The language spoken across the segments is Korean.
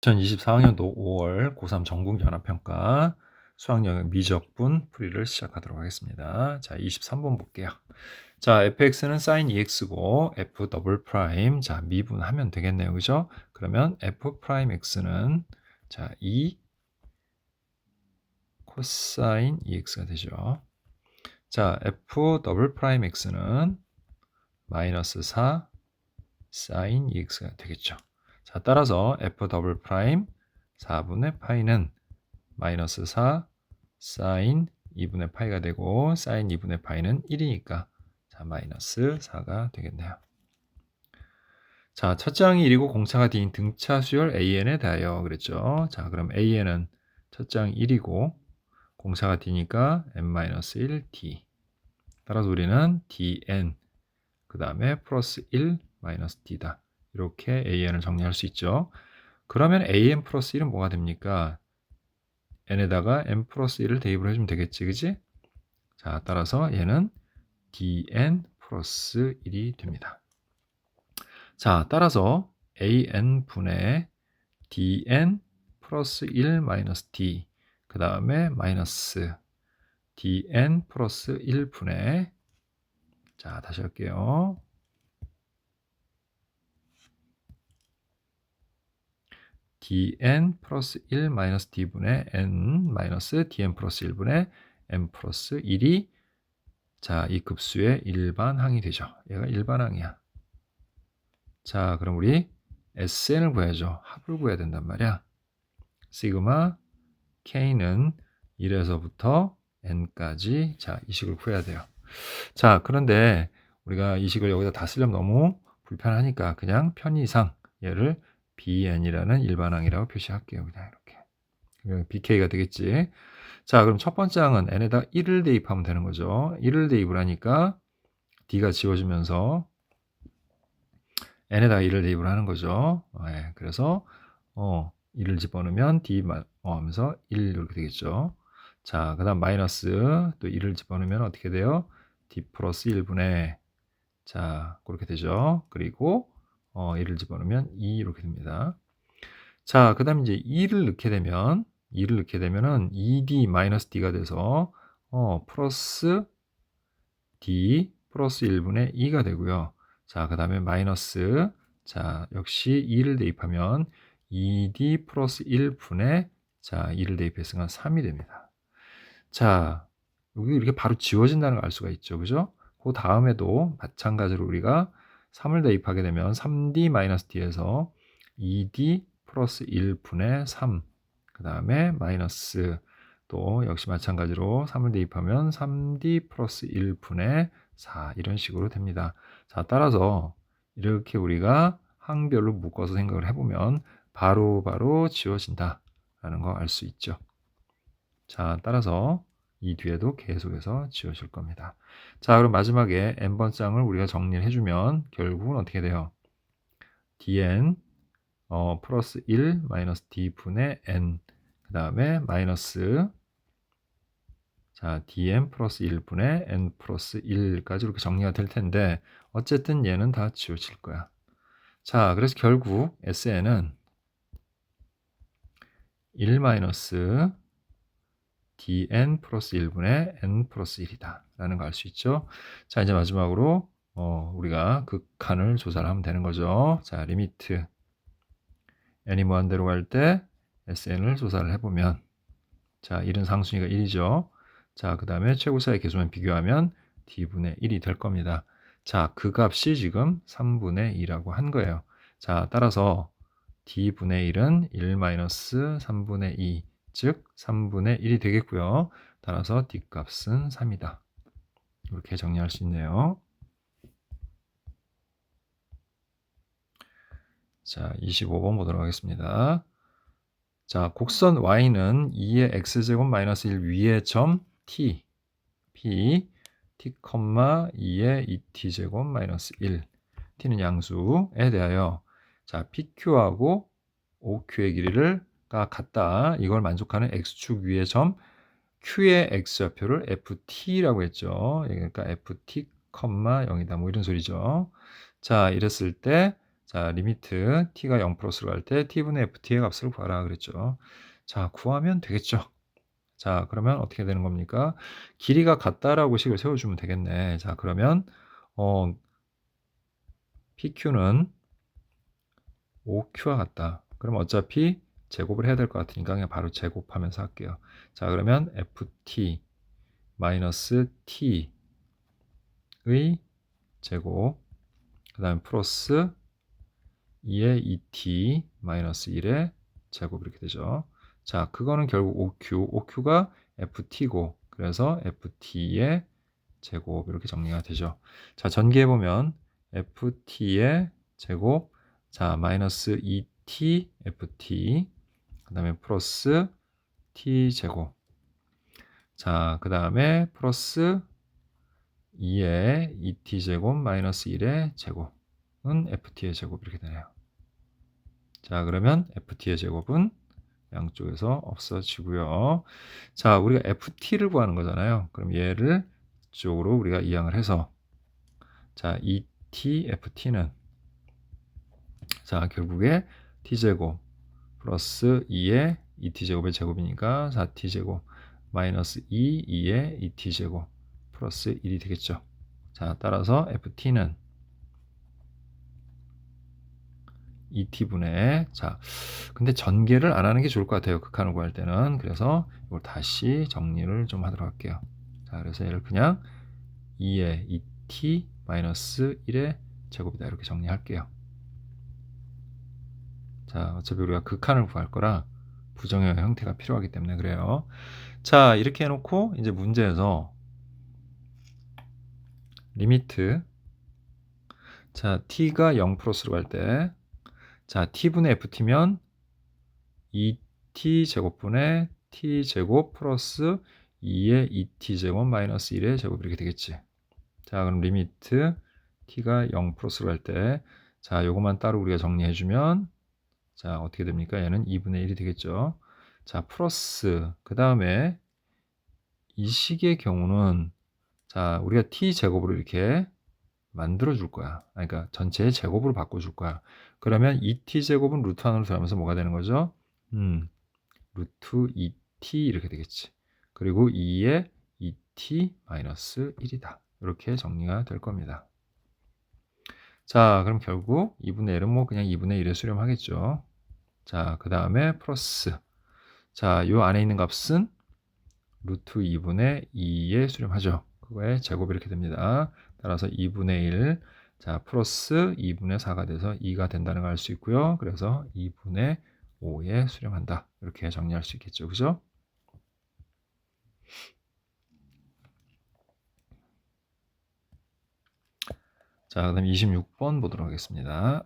2024학년도 5월 고3 전국 연합평가 수학영역 미적분 풀이를 시작하도록 하겠습니다. 자, 23번 볼게요. 자, fx는 sin ex고 f 더블 프라임 자, 미분하면 되겠네요. 그죠? 그러면 f 프라임 x는 자, 2 코사인 ex가 되죠. 자, f 더블 프라임 x는 마이너스 4 sin ex가 되겠죠. 자, 따라서 f 더블 프라임 4분의 파이는 마이너스 4 사인 2분의 파이가 되고 사인 2분의 파이는 1이니까 자 마이너스 4가 되겠네요. 자, 첫 장이 1이고 공차가 D인 등차 수열 AN에 대하여 그랬죠. 자, 그럼 AN은 첫 장 1이고 공차가 D니까 n-1 D. 따라서 우리는 DN 그 다음에 플러스 1 마이너스 D다. 이렇게 AN을 정리할 수 있죠. 그러면 AN 플러스 1은 뭐가 됩니까? n에다가 n 플러스 1을 대입을 해주면 되겠지, 그지? 자, 따라서 얘는 dn 플러스 1이 됩니다. 자, 따라서 an분의 dn 플러스 1 마이너스 d 그 다음에 마이너스 dn 플러스 1분의 자, 다시 할게요. dn 플러스 1 마이너스 d분의 n 마이너스 dn 플러스 1분의 n 플러스 1이 자, 이 급수의 일반항이 되죠. 얘가 일반항이야. 자, 그럼 우리 SN을 구해야죠. 합을 구해야 된단 말이야. 시그마 K는 1에서부터 N까지 자, 이 식을 구해야 돼요. 자, 그런데 우리가 이 식을 여기다 다 쓰려면 너무 불편하니까 그냥 편의상 얘를 BN이라는 일반항이라고 표시할게요. 그냥 이렇게. BK가 되겠지. 자, 그럼 첫 번째 항은 N에다 1을 대입하면 되는 거죠. 1을 대입을 하니까 D가 지워지면서 n에다가 1을 대입을 하는 거죠. 네, 그래서 1을 집어넣으면 d 하면서 1 이렇게 되겠죠. 자, 그 다음 마이너스 또 1을 집어넣으면 어떻게 돼요? d 플러스 1분의 자, 그렇게 되죠. 그리고 1을 집어넣으면 2 이렇게 됩니다. 자, 그 다음 이제 2를 넣게 되면 2를 넣게 되면은 2d 마이너스 d가 돼서 플러스 d 플러스 1분의 2가 되고요. 자, 그 다음에 마이너스 자, 역시 2를 대입하면 2d 플러스 1분의 자, 2를 대입했으면 3이 됩니다. 자, 여기 이렇게 바로 지워진다는 걸 알 수가 있죠. 그죠? 그 다음에도 마찬가지로 우리가 3을 대입하게 되면 3d 마이너스 d에서 2d 플러스 1분의 3, 그 다음에 마이너스 또 역시 마찬가지로 3을 대입하면 3d 플러스 1분의 4 이런 식으로 됩니다. 자, 따라서 이렇게 우리가 항별로 묶어서 생각을 해보면 바로 지워진다라는 거 알 수 있죠. 자, 따라서 이 뒤에도 계속해서 지워질 겁니다. 자, 그럼 마지막에 n번 쌍을 우리가 정리를 해주면 결국은 어떻게 돼요? dn 플러스 1 마이너스 d분의 n 그 다음에 마이너스 자, dn 플러스 1분의 n 플러스 1까지 이렇게 정리가 될 텐데 어쨌든 얘는 다 지워질 거야. 자, 그래서 결국 SN은 1 마이너스 dn 플러스 1분의 n 플러스 1이다 라는 거 알 수 있죠. 자, 이제 마지막으로 우리가 극한을 조사를 하면 되는 거죠. 자, 리미트 n이 무한대로 갈 때 SN을 조사를 해보면 자, 1은 상수니까 1이죠. 자, 그 다음에 최고사의 개수만 비교하면 d분의 1이 될 겁니다. 자, 그 값이 지금 3분의 2라고 한 거예요. 자, 따라서 d분의 1은 1-3분의 2, 즉 3분의 1이 되겠고요. 따라서 d값은 3이다. 이렇게 정리할 수 있네요. 자, 25번 보도록 하겠습니다. 자, 곡선 y는 2의 x제곱 마이너스 1 위의 점 t, p, t, 2의 2t제곱 마이너스 1, t는 양수에 대하여 자, pq하고 OQ의 길이가 같다. 이걸 만족하는 x축 위의 점 Q의 x좌표를 ft라고 했죠. 그러니까 ft, 0이다. 뭐 이런 소리죠. 자, 이랬을 때 자, 리미트 t가 0 플러스로 갈 때 t분의 ft의 값을 구하라 그랬죠. 자, 구하면 되겠죠. 자, 그러면 어떻게 되는 겁니까? 길이가 같다라고 식을 세워주면 되겠네. 자, 그러면 PQ는 OQ와 같다. 그럼 어차피 제곱을 해야 될 것 같으니까 그냥 바로 제곱하면서 할게요. 자, 그러면 FT 마이너스 T의 제곱, 그 다음에 플러스 2의 2T 마이너스 1의 제곱 이렇게 되죠. 자, 그거는 결국 OQ가 FT고, 그래서 FT의 제곱 이렇게 정리가 되죠. 자, 전개해보면 FT의 제곱, 자, 마이너스 2T FT, 그 다음에 플러스 T 제곱, 자, 그 다음에 플러스 2의 2T 제곱 마이너스 1의 제곱은 FT의 제곱 이렇게 되네요. 자, 그러면 FT의 제곱은 양쪽에서 없어지고요. 자, 우리가 FT를 구하는 거잖아요. 그럼 얘를 이쪽으로 우리가 이항을 해서, 자, 2T FT는, 자, 결국에 T제곱 플러스 2의 2T제곱의 제곱이니까 4T제곱 마이너스 2의 2T제곱 플러스 1이 되겠죠. 자, 따라서 FT는 2T분의, 자, 근데 전개를 안 하는 게 좋을 것 같아요. 극한을 구할 때는. 그래서 이걸 다시 정리를 좀 하도록 할게요. 자, 그래서 얘를 그냥 2의 2T 마이너스 1의 제곱이다. 이렇게 정리할게요. 자, 어차피 우리가 극한을 구할 거라 부정의 형태가 필요하기 때문에 그래요. 자, 이렇게 해놓고 이제 문제에서 리미트, 자, t가 0 플러스로 갈 때, 자, t분의 ft면 2t 제곱분의 t 제곱 플러스 2의 2t 제곱 마이너스 1의 제곱 이렇게 되겠지. 자, 그럼 리미트 t가 0 플러스로 갈 때, 자, 요것만 따로 우리가 정리해주면, 자, 어떻게 됩니까? 얘는 2분의 1이 되겠죠. 자, 플러스, 그 다음에 이 식의 경우는, 자, 우리가 t 제곱으로 이렇게 만들어 줄 거야. 그러니까 전체의 제곱으로 바꿔 줄 거야. 그러면 2t 제곱은 루트 안으로 들어가면서 뭐가 되는 거죠? 루트 2t 이렇게 되겠지. 그리고 2의 2t 마이너스 1이다. 이렇게 정리가 될 겁니다. 자, 그럼 결국 2분의 1은 뭐 그냥 2분의 1에 수렴하겠죠. 자, 그 다음에 플러스. 자, 요 안에 있는 값은 루트 2분의 2에 수렴하죠. 그거의 제곱 이렇게 됩니다. 따라서 2분의 1, 자, 플러스 2분의 4가 돼서 2가 된다는 걸 알 수 있고요. 그래서 2분의 5에 수렴한다. 이렇게 정리할 수 있겠죠. 그죠? 자, 그 다음 26번 보도록 하겠습니다.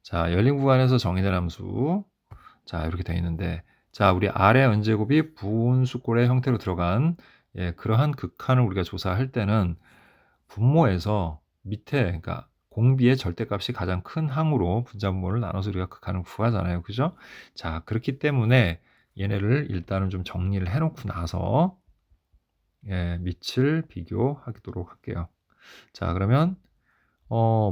자, 열린 구간에서 정의된 함수. 자, 이렇게 되어 있는데, 자, 우리 아래 은제곱이 분수꼴의 형태로 들어간, 예, 그러한 극한을 우리가 조사할 때는 분모에서 밑에, 그러니까 공비의 절대값이 가장 큰 항으로 분자분모를 나눠서 우리가 극한을 구하잖아요. 그죠? 자, 그렇기 때문에 얘네를 일단은 좀 정리를 해놓고 나서, 예, 밑을 비교하도록 할게요. 자, 그러면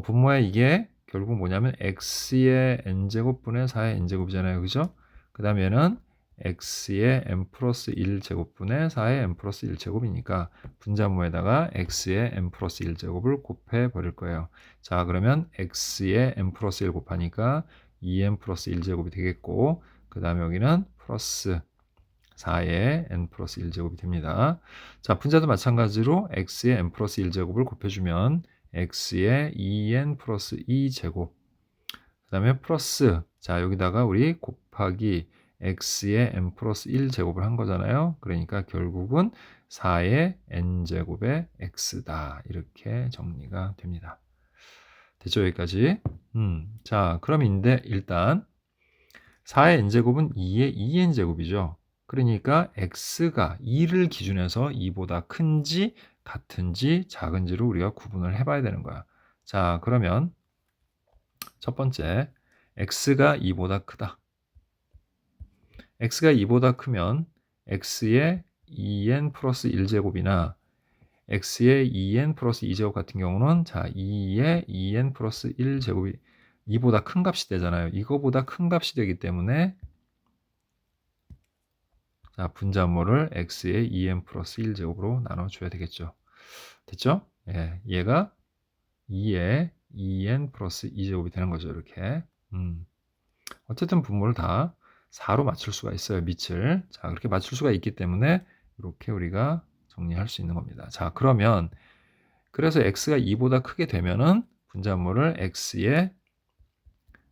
분모에 이게 결국 뭐냐면 x의 n제곱분의 4의 n제곱이잖아요. 그죠? 그 다음에 얘는 x의 n 플러스 1제곱분의 4의 n 플러스 1제곱이니까 분자모에다가 x의 n 플러스 1제곱을 곱해 버릴 거예요. 자, 그러면 x의 n 플러스 1 곱하니까 2n 플러스 1제곱이 되겠고, 그 다음에 여기는 플러스 4의 n 플러스 1제곱이 됩니다. 자, 분자도 마찬가지로 x의 n 플러스 1제곱을 곱해주면 x의 2n 플러스 2제곱, 그 다음에 플러스, 자, 여기다가 우리 곱하기 x의 n 플러스 1제곱을 한 거잖아요. 그러니까 결국은 4의 n제곱의 x다. 이렇게 정리가 됩니다. 됐죠? 여기까지. 자, 그럼 일단 4의 n제곱은 2의 2n제곱이죠. 그러니까 x가 2를 기준해서 2보다 큰지 같은지 작은지를 우리가 구분을 해봐야 되는 거야. 자, 그러면 첫 번째, x가 2보다 크다. x가 2보다 크면 x의 2n 플러스 1제곱이나 x의 2n 플러스 2제곱 같은 경우는 자 2의 2n 플러스 1제곱이 2보다 큰 값이 되잖아요. 이거보다 큰 값이 되기 때문에 자 분자물을 x의 2n 플러스 1제곱으로 나눠줘야 되겠죠. 됐죠? 예, 얘가 2의 2n 플러스 2제곱이 되는 거죠. 이렇게. 어쨌든 분모를 다 4로 맞출 수가 있어요. 밑을. 자, 그렇게 맞출 수가 있기 때문에 이렇게 우리가 정리할 수 있는 겁니다. 자, 그러면 그래서 x가 2보다 크게 되면은 분자물을 x의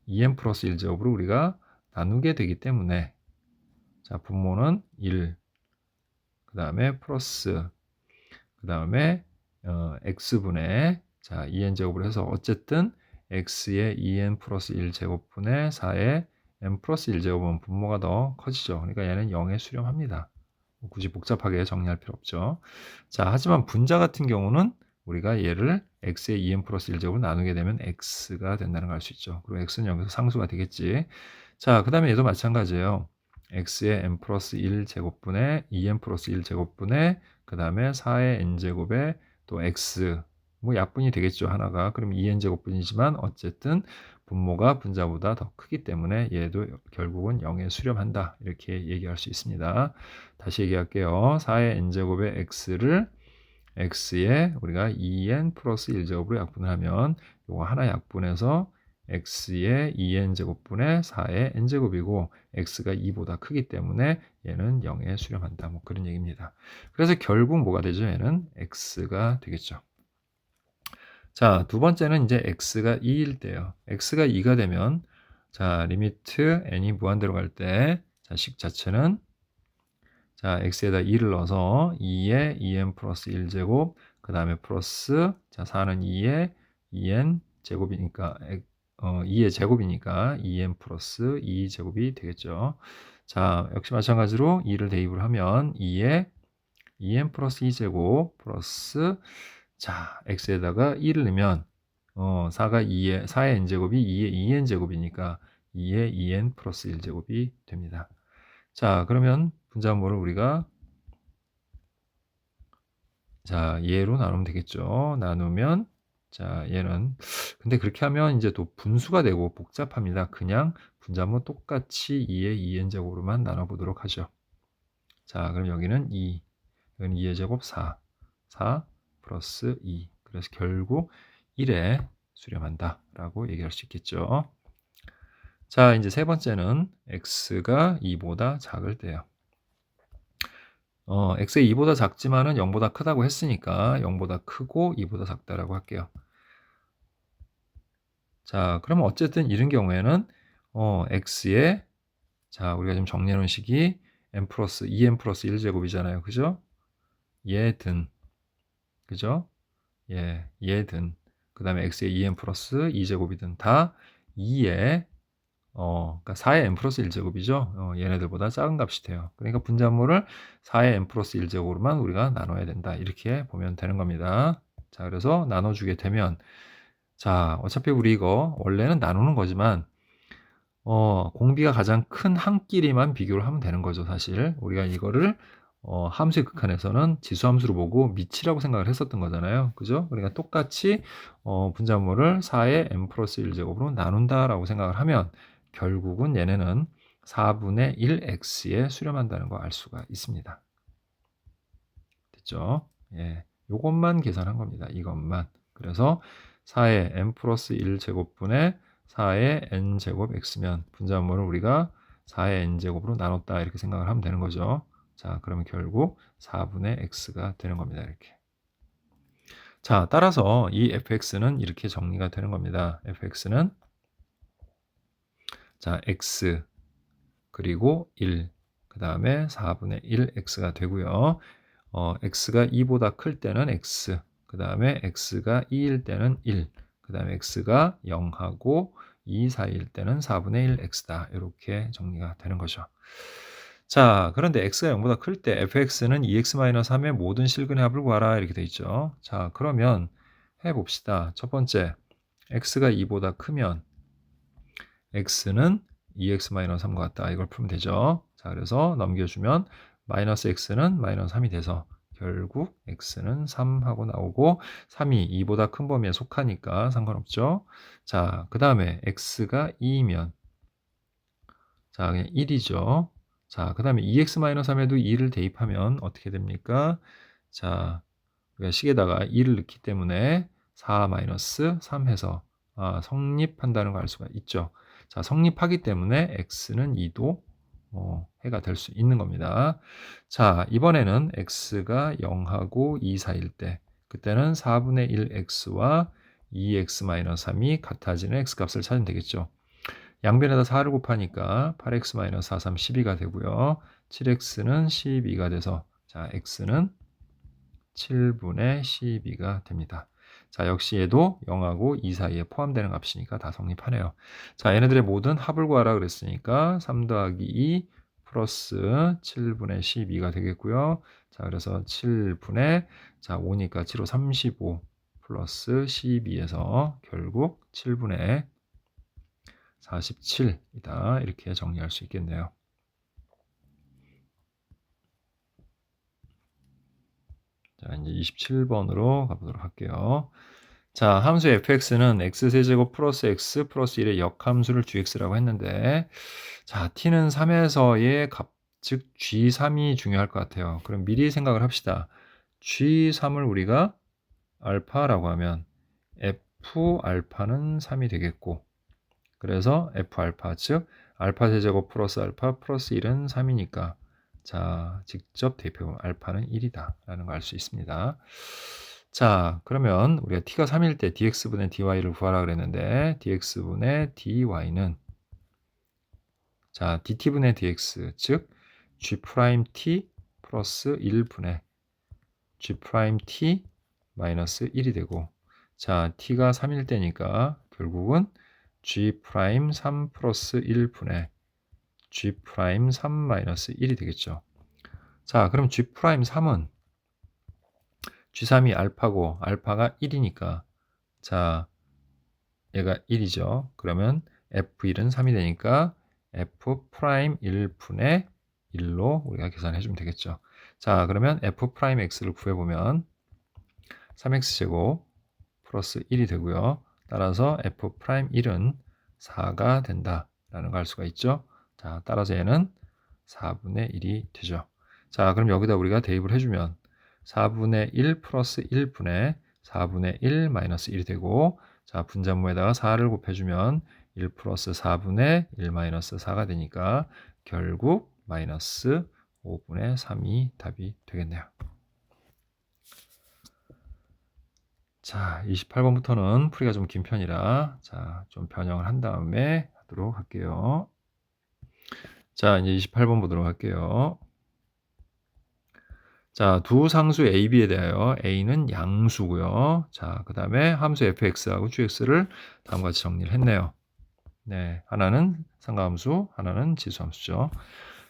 2n 플러스 1제곱으로 우리가 나누게 되기 때문에 자, 분모는 1, 그 다음에 플러스, 그 다음에 x분의 자 2n제곱으로 해서 어쨌든 x의 2n 플러스 1제곱분의 4의 n 플러스 1제곱은 분모가 더 커지죠. 그러니까 얘는 0에 수렴합니다. 굳이 복잡하게 정리할 필요 없죠. 자, 하지만 분자 같은 경우는 우리가 얘를 x의 2n 플러스 1제곱을 나누게 되면 x가 된다는 걸 알 수 있죠. 그리고 x는 여기서 상수가 되겠지. 자, 그 다음에 얘도 마찬가지예요. x의 n 플러스 1제곱분의 2n 플러스 1제곱분의 그 다음에 4의 n제곱에 또 x 뭐 약분이 되겠죠. 하나가. 그럼 2n제곱분이지만 어쨌든 분모가 분자보다 더 크기 때문에 얘도 결국은 0에 수렴한다. 이렇게 얘기할 수 있습니다. 다시 얘기할게요. 4의 n제곱의 x를 x에 우리가 2n 플러스 1제곱으로 약분을 하면 요거 하나 약분해서 x의 2n제곱분의 4의 n제곱이고 x가 2보다 크기 때문에 얘는 0에 수렴한다. 뭐 그런 얘기입니다. 그래서 결국 뭐가 되죠? 얘는 x가 되겠죠. 자, 두 번째는 이제 x가 2일 때요. x가 2가 되면 자, 리미트 n이 무한대로 갈 때 자, 식 자체는 자, x에다 2를 넣어서 2의 2n 플러스 1제곱 그 다음에 플러스 자, 4는 2의 2n 제곱이니까 2의 제곱이니까 2n 플러스 2제곱이 되겠죠. 자, 역시 마찬가지로 2를 대입을 하면 2의 2n 플러스 2제곱 플러스 자, x에다가 2를 넣으면 4의 n제곱이 2의 2n 제곱이니까 2의 2n 플러스 1제곱이 됩니다. 자, 그러면 분자물을 우리가 자, 얘로 나누면 되겠죠. 나누면 자, 얘는 근데 그렇게 하면 이제 또 분수가 되고 복잡합니다. 그냥 분자물 똑같이 2의 2n 제곱으로만 나눠 보도록 하죠. 자, 그럼 여기는 2. 여기는 2의 제곱 4. 4 플러스 2. 그래서 결국 1에 수렴한다라고 얘기할 수 있겠죠. 자, 이제 세 번째는 x가 2보다 작을 때요. x가 2보다 작지만은 0보다 크다고 했으니까 0보다 크고 2보다 작다라고 할게요. 자, 그러면 어쨌든 이런 경우에는 x의 자, 우리가 지금 정리해 놓은 식이 n 플러스 2n 플러스 1제곱이잖아요. 그죠? 얘든 그죠? 예, 얘든 그 다음에 x의 2n 플러스 2제곱이든 다 2의 그러니까 4의 n 플러스 1제곱이죠. 얘네들보다 작은 값이 돼요. 그러니까 분자물을 4의 n 플러스 1제곱으로만 우리가 나눠야 된다. 이렇게 보면 되는 겁니다. 자, 그래서 나눠주게 되면 자, 어차피 우리 이거 원래는 나누는 거지만 공비가 가장 큰 한 끼리만 비교를 하면 되는 거죠. 사실 우리가 이거를 함수의 극한에서는 지수함수로 보고 미치라고 생각을 했었던 거잖아요. 그죠? 그러니까 똑같이 분자물을 4의 n 플러스 1제곱으로 나눈다라고 생각을 하면 결국은 얘네는 4분의 1x에 수렴한다는 거 알 수가 있습니다. 됐죠? 예, 요것만 계산한 겁니다. 이것만. 그래서 4의 n 플러스 1제곱분의 4의 n제곱 x면 분자물을 우리가 4의 n제곱으로 나눴다 이렇게 생각을 하면 되는 거죠. 자, 그러면 결국 4분의 x가 되는 겁니다. 이렇게. 자, 따라서 이 fx는 이렇게 정리가 되는 겁니다. fx는 자, x 그리고 1, 그 다음에 4분의 1x가 되고요. x가 2보다 클 때는 x, 그 다음에 x가 2일 때는 1, 그 다음에 x가 0하고 2 사이일 때는 4분의 1x다. 이렇게 정리가 되는 거죠. 자, 그런데 x가 0보다 클 때 fx는 2x-3의 모든 실근의 합을 구하라 이렇게 돼 있죠. 자, 그러면 해봅시다. 첫 번째, x가 2보다 크면 x는 2x-3과 같다. 이걸 풀면 되죠. 자, 그래서 넘겨주면 마이너스 x는 마이너스 3이 돼서 결국 x는 3하고 나오고 3이 2보다 큰 범위에 속하니까 상관없죠. 자, 그 다음에 x가 2이면 자, 그냥 1이죠. 자, 그 다음에 2x-3에도 2를 대입하면 어떻게 됩니까? 자, 우리가 식에다가 2를 넣기 때문에 4-3 해서 성립한다는 걸 알 수가 있죠. 자, 성립하기 때문에 x는 2도 해가 될 수 있는 겁니다. 자, 이번에는 x가 0하고 2 사이일 때 그때는 4분의 1 x와 2x-3이 같아지는 x값을 찾으면 되겠죠. 양변에다 4를 곱하니까 8x-4, 3, 12가 되고요. 7x는 12가 돼서 자, x는 7분의 12가 됩니다. 자, 역시 얘도 0하고 2 사이에 포함되는 값이니까 다 성립하네요. 자, 얘네들의 모든 합을 구하라 그랬으니까 3 더하기 2 플러스 7분의 12가 되겠고요. 자, 그래서 7분의 자, 5니까 7호 35 플러스 12에서 결국 7분의 47이다. 이렇게 정리할 수 있겠네요. 자, 이제 27번으로 가보도록 할게요. 자, 함수 fx는 x세제곱 플러스 x 플러스 1의 역함수를 gx라고 했는데 자, t는 3에서의 값, 즉 g3이 중요할 것 같아요. 그럼 미리 생각을 합시다. g3을 우리가 알파라고 하면 f 알파는 3이 되겠고 그래서 f 알파 즉 알파 세제곱 플러스 알파 플러스 1은 3이니까 자, 직접 대입해보면 알파는 1이다 라는 걸 알 수 있습니다. 자, 그러면 우리가 t가 3일 때 dx분의 dy를 구하라 그랬는데 dx분의 dy는 자, dt분의 dx 즉 g't 플러스 1분의 g't 마이너스 1이 되고 자, t가 3일 때니까 결국은 g'3 플러스 1분의 g'3 마이너스 1이 되겠죠. 자, 그럼 g'3은 g3이 알파고 알파가 1이니까 자, 얘가 1이죠. 그러면 f1은 3이 되니까 f'1분의 1로 우리가 계산해 주면 되겠죠. 자, 그러면 f'x를 구해보면 3x제곱 플러스 1이 되고요. 따라서 f'1은 4가 된다라는 걸 알 수가 있죠. 자, 따라서 얘는 4분의 1이 되죠. 자, 그럼 여기다 우리가 대입을 해주면 4분의 1 플러스 1분의 4분의 1 마이너스 1이 되고 자, 분자모에다가 4를 곱해주면 1 플러스 4분의 1 마이너스 4가 되니까 결국 마이너스 5분의 3이 답이 되겠네요. 자, 28번부터는 풀이가 좀 긴 편이라 자, 좀 변형을 한 다음에 하도록 할게요. 자, 이제 28번 보도록 할게요. 자, 두 상수 A, B에 대하여 A는 양수고요. 자, 그 다음에 함수 fx하고 gx를 다음과 같이 정리를 했네요. 네, 하나는 상가함수, 하나는 지수함수죠.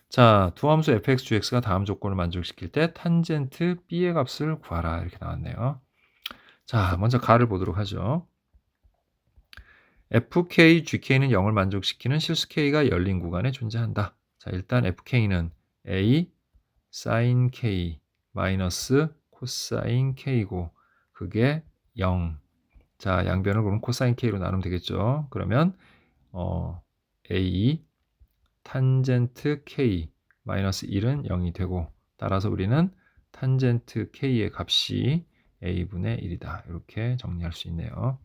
자, 두 함수 fx, gx가 다음 조건을 만족시킬 때 탄젠트 b의 값을 구하라 이렇게 나왔네요. 자, 먼저 가를 보도록 하죠. fk, gk는 0을 만족시키는 실수 k가 열린 구간에 존재한다. 자, 일단 fk는 a sin k 마이너스 코사인 k고 그게 0. 자, 양변을 그럼 코사인 k로 나누면 되겠죠. 그러면 a 탄젠트 k 마이너스 1은 0이 되고 따라서 우리는 탄젠트 k의 값이 a분의 1이다. 이렇게 정리할 수 있네요.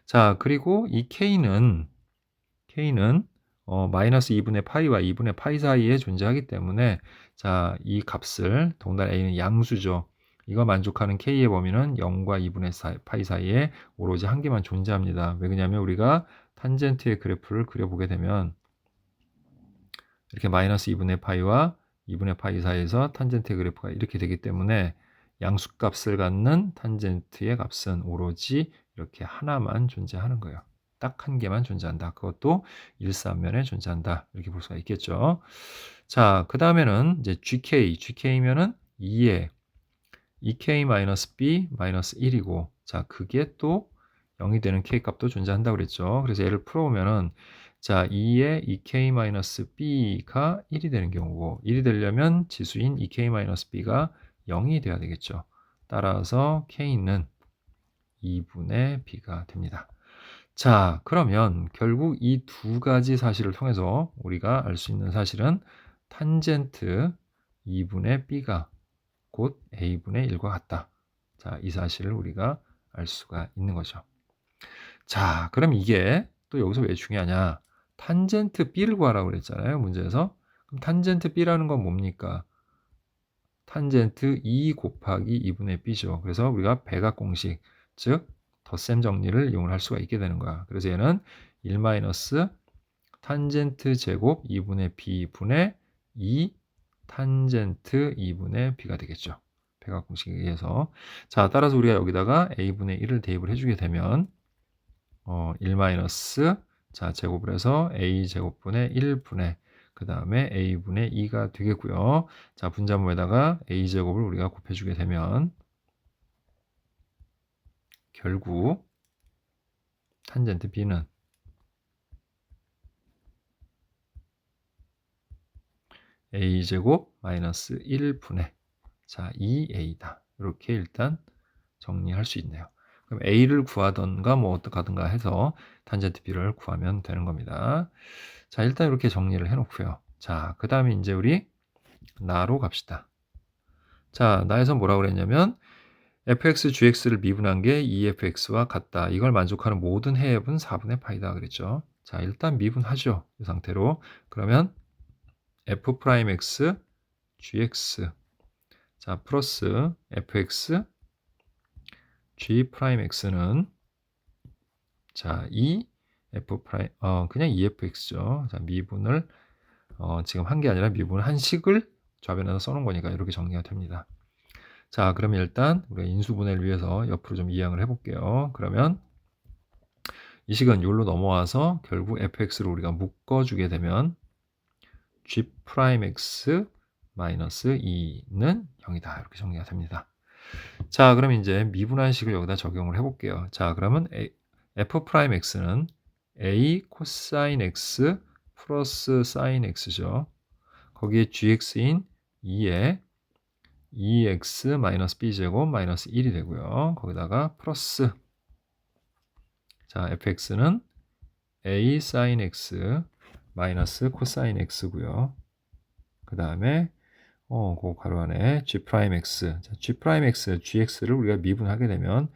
자, 그리고 이 k는 마이너스 2분의 파이와 2분의 파이 사이에 존재하기 때문에 자, 이 값을 더군다나 a는 양수죠. 이거 만족하는 k의 범위는 0과 2분의 파이 사이에 오로지 한 개만 존재합니다. 왜 그러냐면 우리가 탄젠트의 그래프를 그려보게 되면 이렇게 마이너스 2분의 파이와 2분의 파이 사이에서 탄젠트의 그래프가 이렇게 되기 때문에 양수값을 갖는 탄젠트의 값은 오로지 이렇게 하나만 존재하는 거예요. 딱 한 개만 존재한다. 그것도 일사면에 존재한다. 이렇게 볼 수가 있겠죠. 자, 그 다음에는 이제 gk면은 2에 2k-b-1이고 자, 그게 또 0이 되는 k 값도 존재한다고 그랬죠. 그래서 얘를 풀어보면은 자, 2에 2k-b가 1이 되는 경우고 1이 되려면 지수인 2k-b가 0이 돼야 되겠죠. 따라서 k는 2분의 b가 됩니다. 자, 그러면 결국 이 두 가지 사실을 통해서 우리가 알 수 있는 사실은 탄젠트 2분의 b가 곧 a분의 1과 같다. 자, 이 사실을 우리가 알 수가 있는 거죠. 자, 그럼 이게 또 여기서 왜 중요하냐? 탄젠트 b를 구하라고 그랬잖아요, 문제에서. 그럼 탄젠트 b라는 건 뭡니까? 탄젠트 2 곱하기 2분의 b죠. 그래서 우리가 배각 공식, 즉 덧셈 정리를 이용을 할 수가 있게 되는 거야. 그래서 얘는 1 마이너스 탄젠트 제곱 2분의 b분의 2 탄젠트 2분의 b가 되겠죠. 배각 공식에 의해서. 자, 따라서 우리가 여기다가 a분의 1을 대입을 해주게 되면 1 마이너스 자 제곱을 해서 a 제곱분의 1분의 그 다음에 a분의 2가 되겠고요. 자, 분자문에다가 a 제곱을 우리가 곱해주게 되면 결국 탄젠트 b는 a 제곱 마이너스 1분의 자 2a다. 이렇게 일단 정리할 수 있네요. 그럼 a를 구하던가 뭐 어떡하든가 해서 탄젠트 b를 구하면 되는 겁니다. 자, 일단 이렇게 정리를 해놓고요. 자, 그 다음에 이제 우리 나로 갑시다. 자, 나에서 뭐라고 그랬냐면 fx, gx를 미분한 게 2fx와 같다. 이걸 만족하는 모든 해협은 4분의 파이다 그랬죠. 자, 일단 미분하죠. 이 상태로. 그러면 f'x, gx 자, 플러스 fx, g'x는 자, 그냥 2fx죠. 자, 미분을 지금 한 게 아니라 미분을 한 식을 좌변에서 써놓은 거니까 이렇게 정리가 됩니다. 자, 그러면 일단 우리가 인수분해를 위해서 옆으로 좀 이항을 해볼게요. 그러면 이 식은 여기로 넘어와서 결국 fx를 우리가 묶어주게 되면 g'x 마이너스 2는 0이다. 이렇게 정리가 됩니다. 자, 그럼 이제 미분한 식을 여기다 적용을 해볼게요. 자, 그러면 f'x는 a 코사인 x 플러스 사인 x죠. 거기에 gx인 2에 2x 마이너스 b제곱 마이너스 1이 되고요. 거기다가 플러스 자, fx는 a 사인 x 마이너스 코사인 x고요. 그 다음에 그 가로 안에 g'x 자, g'x, gx를 우리가 미분하게 되면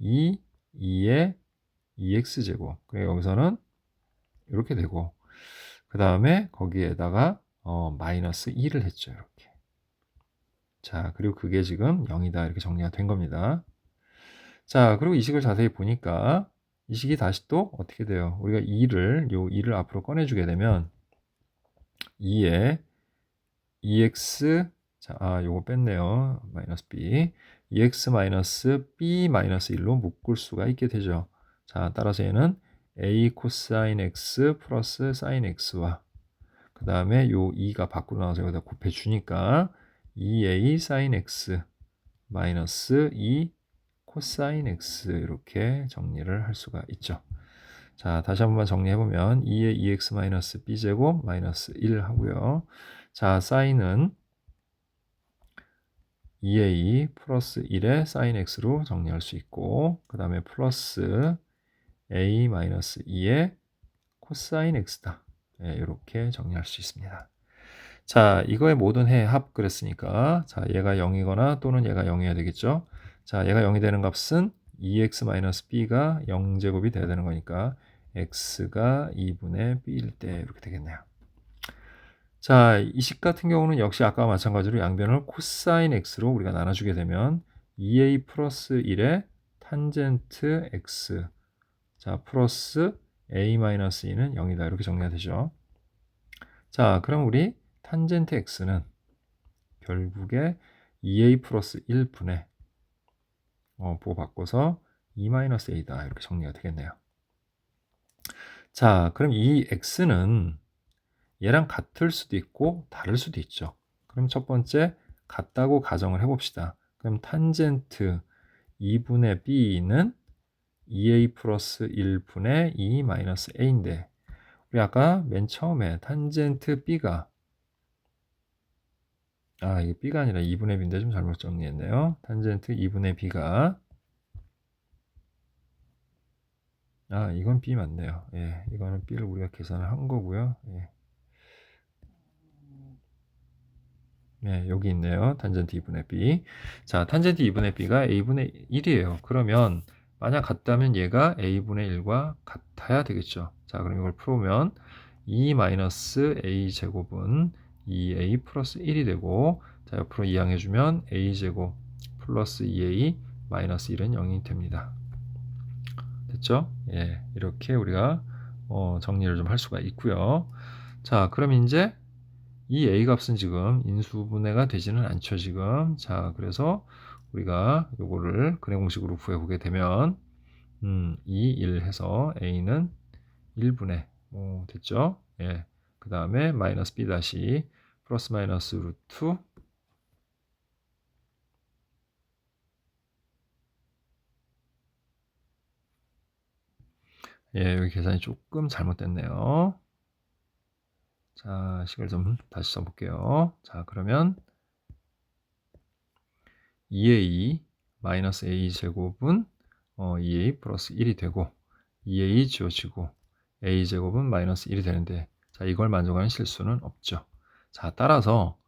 2에 2x제곱 그래서 여기서는 이렇게 되고 그 다음에 거기에다가 마이너스 1을 했죠. 이렇게. 자, 그리고 그게 지금 0이다. 이렇게 정리가 된 겁니다. 자, 그리고 이 식을 자세히 보니까 이 식이 다시 또 어떻게 돼요? 우리가 2를 앞으로 꺼내주게 되면 2에 2x 자, 요거 뺐네요. 마이너스 b 2x 마이너스 b 마이너스 1로 묶을 수가 있게 되죠. 자, 따라서 얘는 a 코사인 x 플러스 사인 x와 그 다음에 요 2가 밖으로 나와서 여기다 곱해주니까 2a 사인 x 마이너스 2 코사인 x 이렇게 정리를 할 수가 있죠. 자, 다시 한번 정리해보면 2의 2x 마이너스 b제곱 마이너스 1 하고요. 자, 사인은 2의 2 플러스 1의 사인 x로 정리할 수 있고 그 다음에 플러스 a 마이너스 2의 코사인 x다. 네, 이렇게 정리할 수 있습니다. 자, 이거의 모든 해 합 그랬으니까 자, 얘가 0이거나 또는 얘가 0이어야 되겠죠. 자, 얘가 0이 되는 값은 2x-b가 0제곱이 돼야 되는 거니까 x가 2분의 b일 때 이렇게 되겠네요. 자, 이 식 같은 경우는 역시 아까와 마찬가지로 양변을 코사인 x로 우리가 나눠주게 되면 2a 플러스 1의 탄젠트 x 자, 플러스 a-2는 0이다. 이렇게 정리가 되죠. 자, 그럼 우리 탄젠트 x는 결국에 2a 플러스 1분의 보호 바꿔서 2-a다. 이렇게 정리가 되겠네요. 자, 그럼 이 x는 얘랑 같을 수도 있고 다를 수도 있죠. 그럼 첫 번째 같다고 가정을 해봅시다. 그럼 탄젠트 2분의 b는 2a 플러스 1분의 2 마이너스 a인데 우리 아까 맨 처음에 탄젠트 B가 이게 B가 아니라 2분의 B인데 좀 잘못 정리했네요. 탄젠트 2분의 B가 이건 B 맞네요. 예, 이거는 B를 우리가 계산을 한 거고요. 예. 네, 여기 있네요. 탄젠트 2분의 B. 자, 탄젠트 2분의 B가 A분의 1이에요. 그러면 만약 같다면 얘가 A분의 1과 같아야 되겠죠. 자, 그럼 이걸 풀어보면 2-A 제곱은 2A 플러스 1이 되고, 자, 옆으로 이항해주면 A 제곱 플러스 2A 마이너스 1은 0이 됩니다. 됐죠? 예, 이렇게 우리가 정리를 좀 할 수가 있고요. 자, 그럼 이제 이 A 값은 지금 인수분해가 되지는 않죠, 지금. 자, 그래서 우리가 요거를 근해 공식으로 구해보게 되면 2, 1 해서 A는 1분의 됐죠? 예. 그 다음에 마이너스 B 다시 플러스 마이너스 루트 예, 여기 계산이 조금 잘못됐네요. 자, 식을 좀 다시 써볼게요. 자, 그러면 2A 마이너스 A 제곱은 2A 플러스 1이 되고 2A 지워지고 A 제곱은 마이너스 1이 되는데 자, 이걸 만족하는 실수는 없죠. 자, 따라서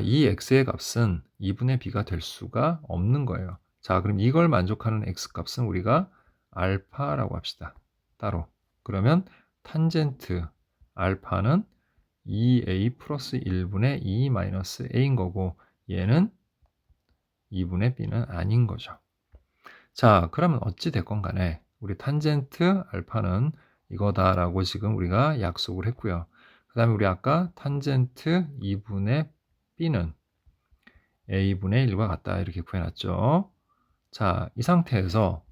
이 x의 값은 2분의 b가 될 수가 없는 거예요. 자, 그럼 이걸 만족하는 x 값은 우리가 알파라고 합시다. 따로. 그러면 탄젠트 알파는 2a 플러스 1분의 2 마이너스 a인 거고 얘는 2분의 b는 아닌 거죠. 자, 그러면 어찌 됐건 간에 우리 탄젠트 알파는 이거다라고 지금 우리가 약속을 했고요. 그 다음에 우리 아까 탄젠트 2분의 b는 a분의 1과 같다 이렇게 구해놨죠. 자, 이 상태에서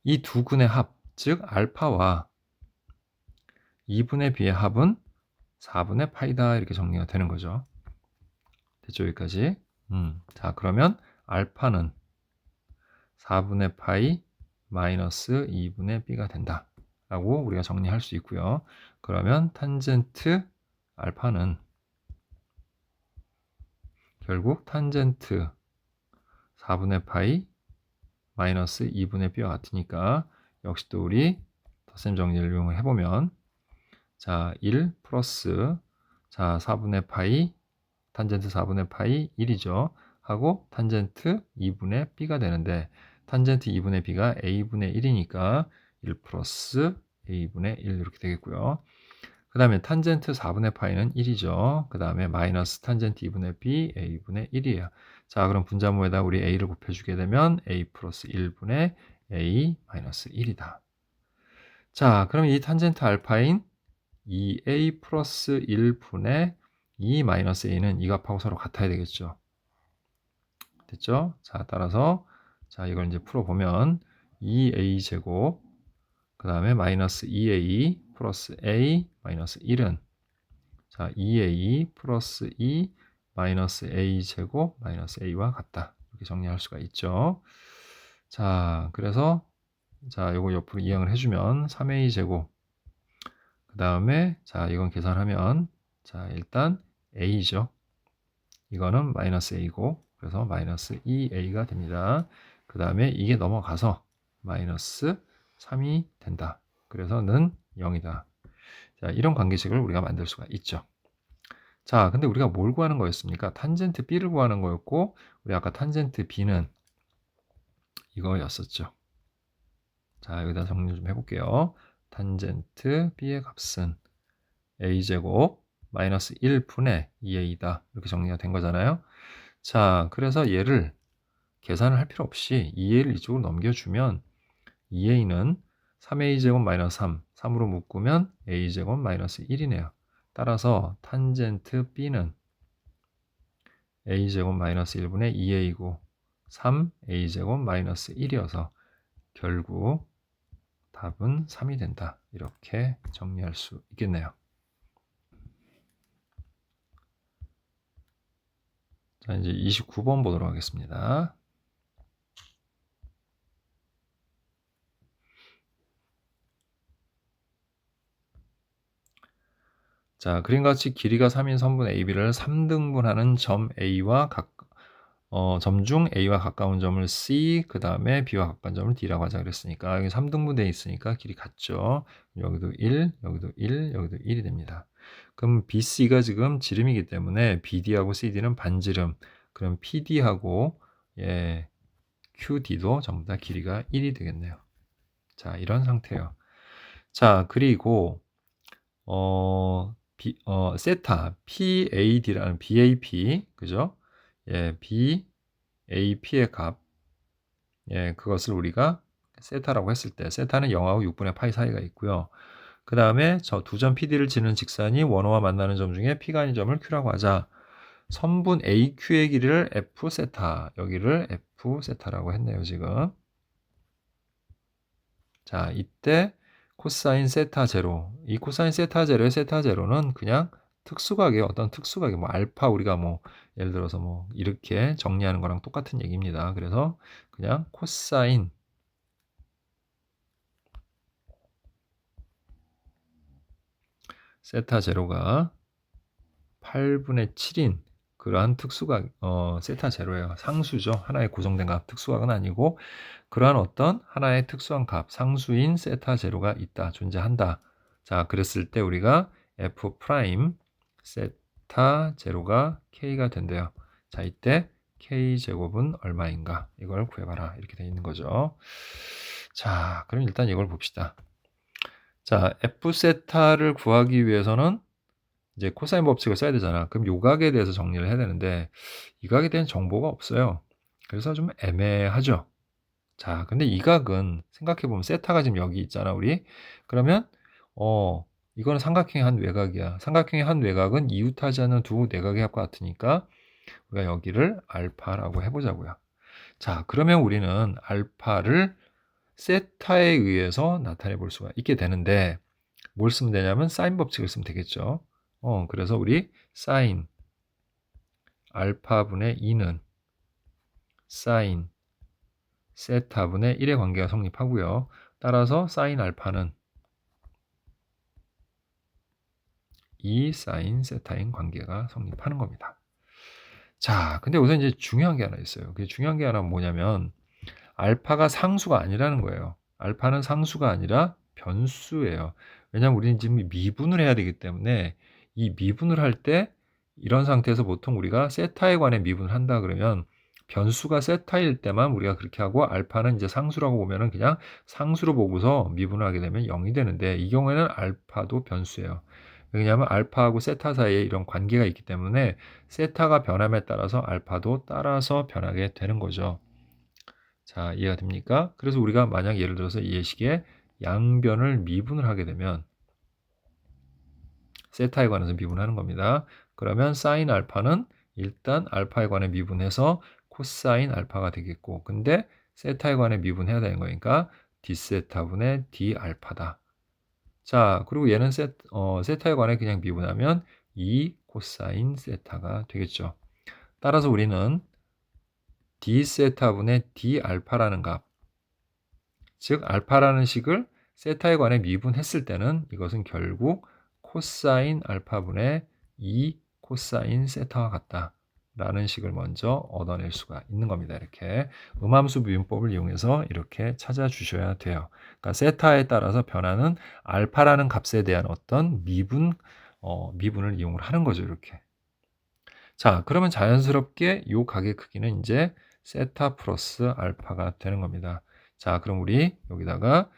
이 두 근의 합, 즉 알파와 2분의 b의 합은 4분의 파이다 이렇게 정리가 되는 거죠. 됐죠, 여기까지? 자, 그러면 알파는 4분의 파이 마이너스 2분의 b가 된다 라고 우리가 정리할 수 있고요. 그러면 탄젠트 알파는 결국 탄젠트 4분의 파이 마이너스 2분의 b와 같으니까 역시 또 우리 덧셈 정리를 이용을 해보면 자, 1 플러스 자, 4분의 파이 탄젠트 4분의 파이 1이죠. 하고 탄젠트 2분의 b가 되는데 탄젠트 2분의 b가 a분의 1이니까 1 플러스 a분의 1 이렇게 되겠고요. 그 다음에 탄젠트 4분의 파이는 1이죠. 그 다음에 마이너스 탄젠트 2분의 b a분의 1이에요. 자, 그럼 분자모에다 우리 a를 곱해주게 되면 a 플러스 1분의 a 마이너스 1이다. 자, 그럼 이 탄젠트 알파인 2a 플러스 1분의 2 마이너스 a는 이 값하고 서로 같아야 되겠죠. 됐죠? 자, 따라서 자, 이걸 이제 풀어보면 2a 제곱 그 다음에 마이너스 2a 플러스 a 마이너스 1은 자, 2a 플러스 2 마이너스 a 제곱 마이너스 a와 같다. 이렇게 정리할 수가 있죠. 자, 그래서 자, 요거 옆으로 이항을 해주면 3a 제곱 그 다음에 자, 이건 계산하면 자, 일단 a죠. 이거는 마이너스 a고 그래서 마이너스 2a가 됩니다. 그 다음에 이게 넘어가서 마이너스 3이 된다. 그래서 는 0이다. 자, 이런 관계식을 우리가 만들 수가 있죠. 자, 근데 우리가 뭘 구하는 거였습니까? 탄젠트 b를 구하는 거였고 우리 아까 탄젠트 b는 이거였었죠. 자, 여기다 정리 좀 해볼게요. 탄젠트 b의 값은 a제곱 마이너스 1분의 2a다. 이렇게 정리가 된 거잖아요. 자, 그래서 얘를 계산을 할 필요 없이 2a를 이쪽으로 넘겨주면 2a는 3a제곱 마이너스 3, 3으로 묶으면 a제곱 마이너스 1이네요. 따라서 탄젠트 b는 a제곱 마이너스 1분의 2a고 3a제곱 마이너스 1이어서 결국 답은 3이 된다. 이렇게 정리할 수 있겠네요. 자, 이제 29번 보도록 하겠습니다. 자, 그림과 같이 길이가 3인 선분 AB를 3등분하는 점 A와 점 중 A와 가까운 점을 C, 그 다음에 B와 가까운 점을 D라고 하자 그랬으니까 여기 3등분되어 있으니까 길이 같죠. 여기도 1, 여기도 1, 여기도 1이 됩니다. 그럼 BC가 지금 지름이기 때문에 BD하고 CD는 반지름. 그럼 PD하고 QD도 전부 다 길이가 1이 되겠네요. 자, 이런 상태예요. 자, 그리고 세타 PAD라는 BAP, 그죠? BAP의 값, 그것을 우리가 세타라고 했을 때, 세타는 0하고 6분의 파이 사이가 있고요. 그 다음에 저 두 점 PD를 지는 직선이 원호와 만나는 점 중에 P가 아닌 점을 Q라고 하자. 선분 AQ의 길이를 F 세타, 여기를 F 세타라고 했네요, 지금. 자, 이때 코사인 세타 제로. 이 코사인 세타 제로의 세타 제로는 그냥 특수각의 어떤 특수각이 뭐 알파 우리가 뭐 예를 들어서 뭐 이렇게 정리하는 거랑 똑같은 얘기입니다. 그래서 그냥 코사인 세타 제로가 8분의 7인 그러한 특수각 세타 제로예요. 상수죠. 하나의 고정된 값, 특수각은 아니고 그러한 어떤 하나의 특수한 값, 상수인 세타 제로가 있다, 존재한다. 자, 그랬을 때 우리가 f 프라임 세타 제로가 k가 된대요. 자, 이때 k 제곱은 얼마인가? 이걸 구해봐라. 이렇게 돼 있는 거죠. 자, 그럼 일단 이걸 봅시다. 자, f 세타를 구하기 위해서는 이제 코사인 법칙을 써야 되잖아. 그럼 요 각에 대해서 정리를 해야 되는데 이 각에 대한 정보가 없어요. 그래서 좀 애매하죠. 자, 근데 이 각은 생각해보면 세타가 지금 여기 있잖아, 우리. 그러면 이거는 삼각형의 한 외곽이야. 삼각형의 한 외곽은 이웃하지 않는 두 내각의 합과 같으니까 우리가 여기를 알파라고 해보자고요. 자, 그러면 우리는 알파를 세타에 의해서 나타내 볼 수가 있게 되는데 뭘 쓰면 되냐면 사인 법칙을 쓰면 되겠죠. 그래서 우리 사인 알파분의 2는 사인 세타분의 1의 관계가 성립하고요. 따라서 사인 알파는 2 사인 세타인 관계가 성립하는 겁니다. 자, 근데 우선 이제 중요한 게 하나 있어요. 그 중요한 게 하나 뭐냐면 알파가 상수가 아니라는 거예요. 알파는 상수가 아니라 변수예요. 왜냐하면 우리는 지금 미분을 해야 되기 때문에 이 미분을 할 때 이런 상태에서 보통 우리가 세타에 관해 미분을 한다 그러면 변수가 세타일 때만 우리가 그렇게 하고 알파는 이제 상수라고 보면은 그냥 상수로 보고서 미분을 하게 되면 0이 되는데 이 경우에는 알파도 변수예요. 왜냐하면 알파하고 세타 사이에 이런 관계가 있기 때문에 세타가 변함에 따라서 알파도 따라서 변하게 되는 거죠. 자, 이해가 됩니까? 그래서 우리가 만약 예를 들어서 이 예식에 양변을 미분을 하게 되면 세타에 관해서 미분하는 겁니다. 그러면 사인 알파는 일단 알파에 관해 미분해서 코사인 알파가 되겠고 근데 세타에 관해 미분해야 되는 거니까 d세타분의 d 알파다. 자, 그리고 얘는 세타에 관해 그냥 미분하면 2 코사인 세타가 되겠죠. 따라서 우리는 d세타분의 d 알파라는 값, 즉 알파라는 식을 세타에 관해 미분했을 때는 이것은 결국 코사인 알파분의 2 코사인 세타와 같다 라는 식을 먼저 얻어낼 수가 있는 겁니다. 이렇게 음함수 미분법을 이용해서 이렇게 찾아주셔야 돼요. 그러니까 세타에 따라서 변하는 알파라는 값에 대한 어떤 미분을 이용을 하는 거죠. 이렇게. 자, 그러면 자연스럽게 이 각의 크기는 이제 세타 플러스 알파가 되는 겁니다. 자, 그럼 우리 여기다가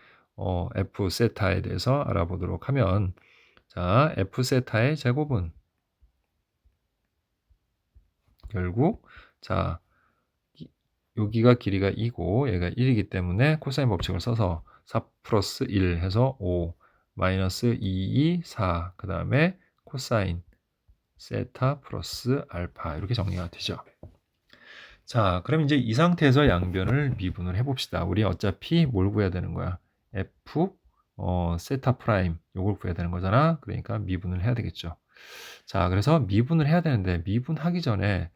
F 세타에 대해서 알아보도록 하면 자, F 세타의 제곱은 결국 자, 여기가 길이가 2고 얘가 1이기 때문에 코사인 법칙을 써서 4 플러스 1 해서 5 마이너스 2, 4 그 다음에 코사인 세타 플러스 알파 이렇게 정리가 되죠. 자, 그럼 이제 이 상태에서 양변을 미분을 해봅시다. 우리 어차피 뭘 구해야 되는 거야? F 세타 프라임 요걸 구해야 되는 거잖아. 그러니까 미분을 해야 되겠죠. 자, 그래서 미분을 해야 되는데 미분하기 전에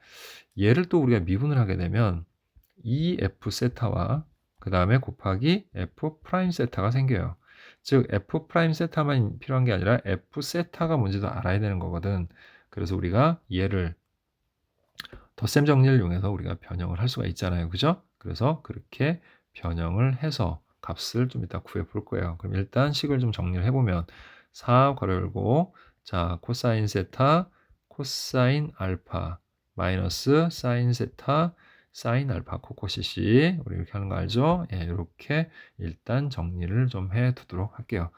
얘를 또 우리가 미분을 하게 되면 이 F 세타와 그 다음에 곱하기 F 프라임 세타가 생겨요. 즉 f 프라임 세타만 필요한 게 아니라 f 세타가 뭔지도 알아야 되는 거거든. 그래서 우리가 얘를 덧셈 정리를 이용해서 우리가 변형을 할 수가 있잖아요. 그죠? 그래서 그렇게 변형을 해서 값을 좀 이따 구해 볼 거예요. 그럼 일단 식을 좀 정리를 해보면 4 괄호 열고 자 코사인 세타 코사인 알파 마이너스 사인 세타 사인 알파 코코시시 우리 이렇게 하는 거 알죠? 예, 이렇게 일단 정리를 좀 해 두도록 할게요.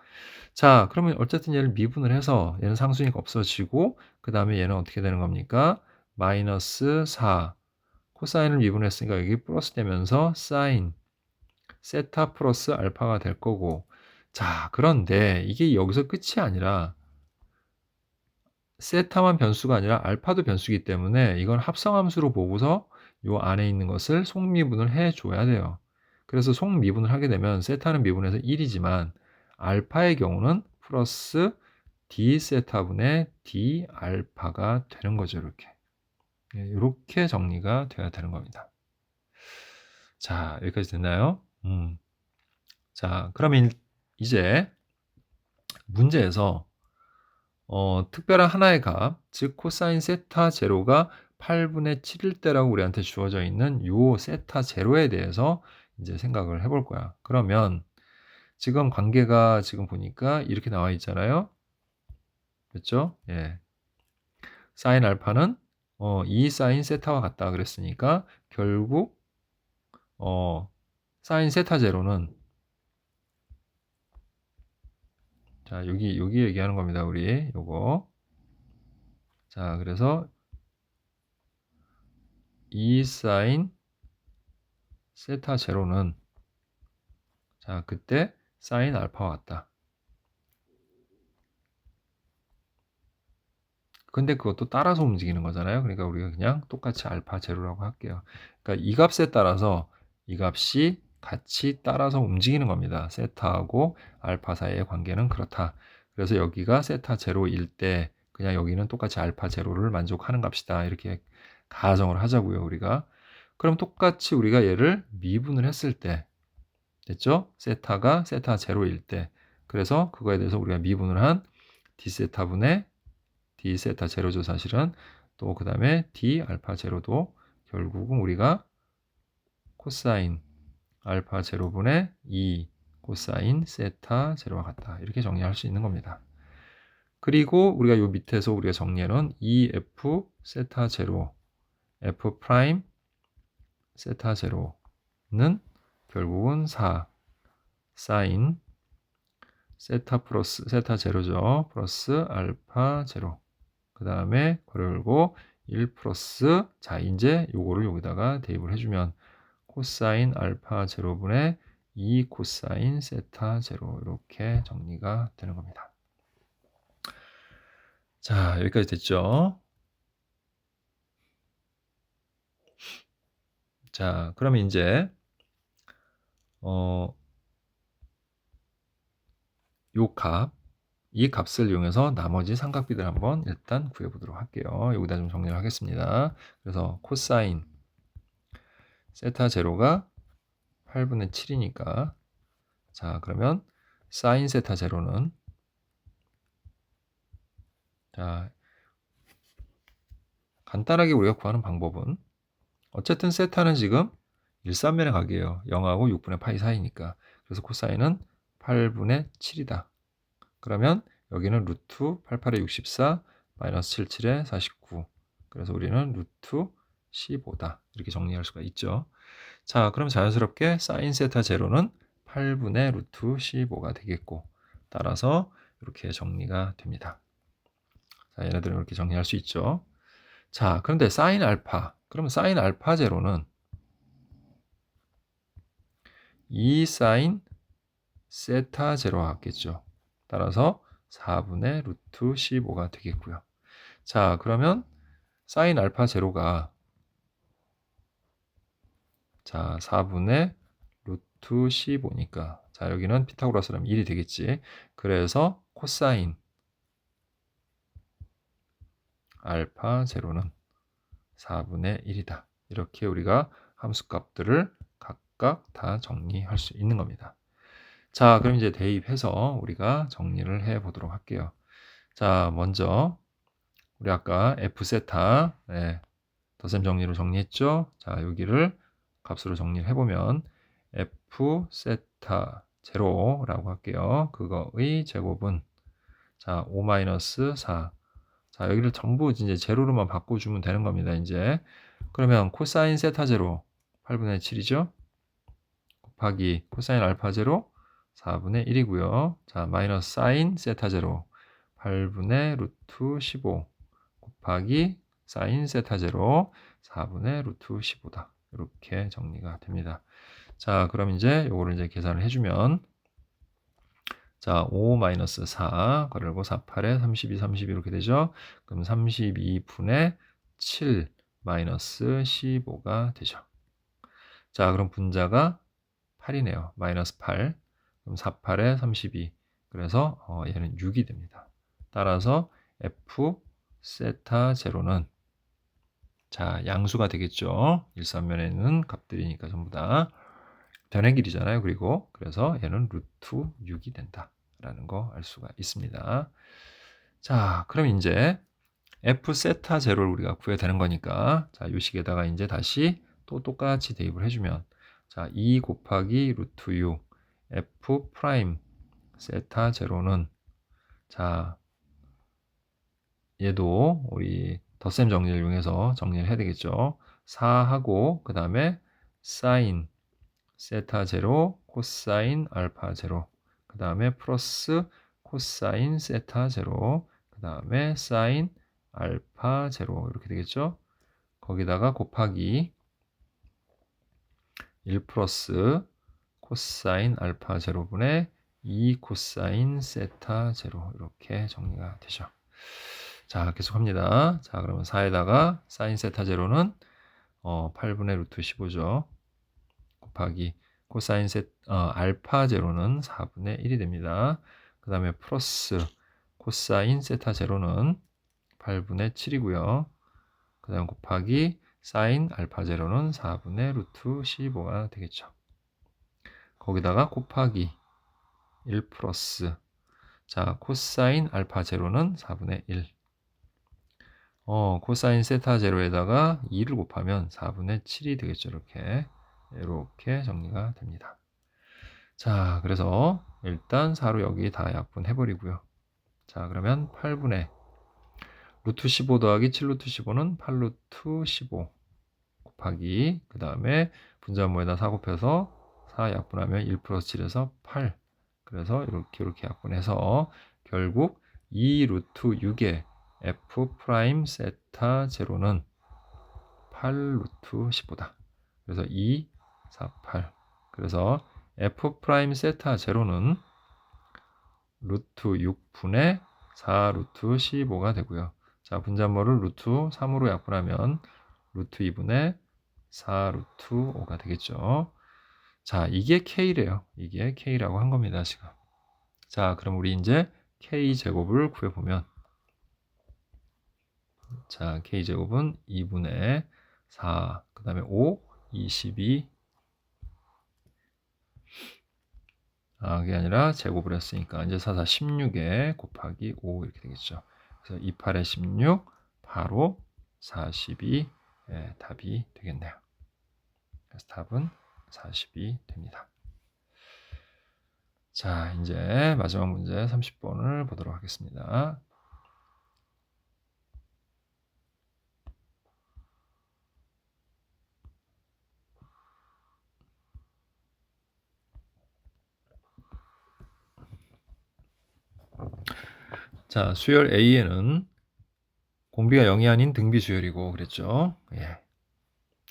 자, 그러면 어쨌든 얘를 미분을 해서 얘는 상수니까 없어지고 그 다음에 얘는 어떻게 되는 겁니까? 마이너스 4 코사인을 미분했으니까 여기 플러스 되면서 사인 세타 플러스 알파가 될 거고 자, 그런데 이게 여기서 끝이 아니라 세타만 변수가 아니라 알파도 변수이기 때문에 이건 합성함수로 보고서 요 안에 있는 것을 속미분을 해 줘야 돼요. 그래서 속미분을 하게 되면 세타는 미분해서 1이지만 알파의 경우는 플러스 d 세타분의 d 알파가 되는 거죠. 이렇게. 이렇게 정리가 돼야 되는 겁니다. 자, 여기까지 됐나요? 자, 그러면 이제 문제에서 특별한 하나의 값, 즉 코사인 세타 제로가 8분의 7일 때라고 우리한테 주어져 있는 요 세타 제로에 대해서 이제 생각을 해볼 거야. 그러면 지금 관계가 지금 보니까 이렇게 나와 있잖아요. 그렇죠? 예. 사인 알파는 2 사인 세타와 같다 그랬으니까 결국 사인 세타 제로는 자, 여기 얘기하는 겁니다. 우리 요거. 자, 그래서 2 사인 세타 제로는 자, 그때 사인 알파와 같다. 근데 그것도 따라서 움직이는 거잖아요. 그러니까 우리가 그냥 똑같이 알파 제로라고 할게요. 그러니까 이 값에 따라서 이 값이 같이 따라서 움직이는 겁니다. 세타하고 알파 사이의 관계는 그렇다. 그래서 여기가 세타 제로일 때 그냥 여기는 똑같이 알파 제로를 만족하는 값이다. 이렇게 가정을 하자고요, 우리가. 그럼 똑같이 우리가 얘를 미분을 했을 때 됐죠? 세타가 세타 제로일 때. 그래서 그거에 대해서 우리가 미분을 한 d세타분의 d세타 제로죠, 사실은. 또 그 다음에 d 알파 제로도 결국은 우리가 코사인 알파 제로분의 2 코사인 세타 제로와 같다. 이렇게 정리할 수 있는 겁니다. 그리고 우리가 요 밑에서 우리가 정리해놓은 2f 세타 제로 f 프라임 세타 제로는 결국은 4 사인 세타 플러스 세타 제로죠. 플러스 알파 제로. 그 다음에 괄호 열고 1 플러스 자 이제 요거를 여기다가 대입을 해주면 코사인 알파 제로분의 2 코사인 세타 제로 이렇게 정리가 되는 겁니다. 자, 여기까지 됐죠? 자, 그러면 이제 요 값, 이 값을 이용해서 나머지 삼각비들 한번 일단 구해보도록 할게요. 여기다 좀 정리를 하겠습니다. 그래서 코사인 세타 제로가 8분의 7이니까 자, 그러면 사인 세타 제로는 자, 간단하게 우리가 구하는 방법은 어쨌든 세타는 지금 일산면의 각이에요. 0하고 6분의 파이 사이니까. 그래서 코사인은 8분의 7이다. 그러면 여기는 루트 88에 64 마이너스 77에 49. 그래서 우리는 루트 15다. 이렇게 정리할 수가 있죠. 자, 그럼 자연스럽게 사인 세타 제로는 8분의 루트 15가 되겠고 따라서 이렇게 정리가 됩니다. 자, 얘네들은 이렇게 정리할 수 있죠. 자, 그런데 사인 알파. 그러면 사인 알파 제로는 2 사인 세타 제로와 같겠죠. 따라서 4분의 루트 15가 되겠고요. 자, 그러면 사인 알파 제로가 자, 4분의 루트 15니까 자, 여기는 피타고라스라면 1이 되겠지. 그래서 코사인 알파 제로는 4분의 1이다. 이렇게 우리가 함수 값들을 각각 다 정리할 수 있는 겁니다. 자, 그럼 이제 대입해서 우리가 정리를 해 보도록 할게요. 자, 먼저 우리 아까 f 세타, 덧셈 정리로 정리했죠? 자, 여기를 값으로 정리를 해보면 f 세타 제로라고 할게요. 그거의 제곱은 자 5-4. 자, 여기를 전부 이제 제로로만 바꿔주면 되는 겁니다. 이제 그러면 코사인 세타 제로 8분의 7이죠? 곱하기 코사인 알파 제로 4분의 1이고요. 자, 마이너스 사인 세타 제로 8분의 루트 15 곱하기 사인 세타 제로 4분의 루트 15다. 이렇게 정리가 됩니다. 자, 그럼 이제 요거를 이제 계산을 해주면 자, 5-4 그리고 4, 8에 32, 32 이렇게 되죠. 그럼 32분의 7 마이너스 15가 되죠. 자, 그럼 분자가 8이네요. 마이너스 8. 그럼 4, 8에 32. 그래서 얘는 6이 됩니다. 따라서 f 세타 제로는 자, 양수가 되겠죠. 일산면에는 값들이니까 전부 다 변의 길이잖아요. 그리고 그래서 얘는 루트 6이 된다라는 거 알 수가 있습니다. 자, 그럼 이제 f 세타 제로를 우리가 구해야 되는 거니까 자, 요 식에다가 이제 다시 또 똑같이 대입을 해주면 자, 2 곱하기 루트 6 f 프라임 세타 제로는 자, 얘도 우리 덧셈 정리를 이용해서 정리를 해야 되겠죠. 4하고 그 다음에 사인 세타 제로 코사인 알파 제로 그 다음에 플러스 코사인 세타 제로 그 다음에 사인 알파 제로 이렇게 되겠죠. 거기다가 곱하기 1 플러스 코사인 알파 제로분의 2 코사인 세타 제로 이렇게 정리가 되죠. 자, 계속합니다. 자, 그러면 4에다가 사인 세타 제로는 8분의 루트 15죠. 곱하기 코사인 알파 제로는 4분의 1이 됩니다. 그 다음에 플러스 코사인 세타 제로는 8분의 7이고요. 그 다음 곱하기 사인 알파 제로는 4분의 루트 15가 되겠죠. 거기다가 곱하기 1 플러스 자 코사인 알파 제로는 4분의 1 코사인 세타 제로에다가 2를 곱하면 4분의 7이 되겠죠. 이렇게 정리가 됩니다. 자, 그래서 일단 4로 여기 다 약분해버리고요. 자, 그러면 8분의 루트 15 더하기 7 루트 15는 8 루트 15 곱하기 그 다음에 분자모에다 4 곱해서 4 약분하면 1 플러스 7에서 8 그래서 이렇게 약분해서 결국 2 루트 6의 f 프라임 세타 제로는 8 루트 15다. 그래서 2, 4, 8 그래서 f 프라임 세타 제로는 루트 6분의 4 루트 15가 되고요. 자, 분자모를 루트 3으로 약분하면 루트 2분의 4 루트 5가 되겠죠. 자, 이게 K래요. 이게 K라고 한 겁니다, 지금. 자, 그럼 우리 이제 K 제곱을 구해보면 자, K제곱은 2분의 4, 그 다음에 5, 22 그게 아니라 제곱을 했으니까 이제 4, 4, 16에 곱하기 5 이렇게 되겠죠. 그래서 2, 8에 16, 바로 42 답이 되겠네요. 그래서 답은 40이 됩니다. 자, 이제 마지막 문제 30번을 보도록 하겠습니다. 자, 수열 A에는 공비가 0이 아닌 등비 수열이고 그랬죠.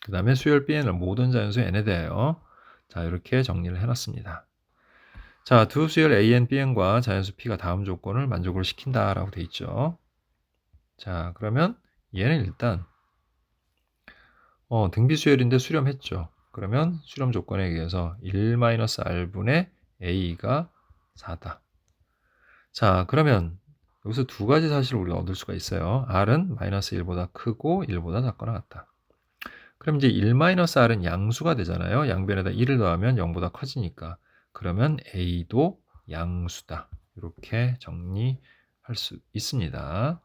그 다음에 수열 B에는 모든 자연수 N에 대하여 자, 이렇게 정리를 해놨습니다. 자, 두 수열 AN, BN과 자연수 P가 다음 조건을 만족을 시킨다라고 돼 있죠. 자, 그러면 얘는 일단 등비 수열인데 수렴했죠. 그러면 수렴 조건에 의해서 1-R분의 A가 4다. 자, 그러면 여기서 두 가지 사실을 우리가 얻을 수가 있어요. R은 마이너스 1보다 크고 1보다 작거나 같다. 그럼 이제 1-R은 양수가 되잖아요. 양변에다 1을 더하면 0보다 커지니까. 그러면 A도 양수다. 이렇게 정리할 수 있습니다.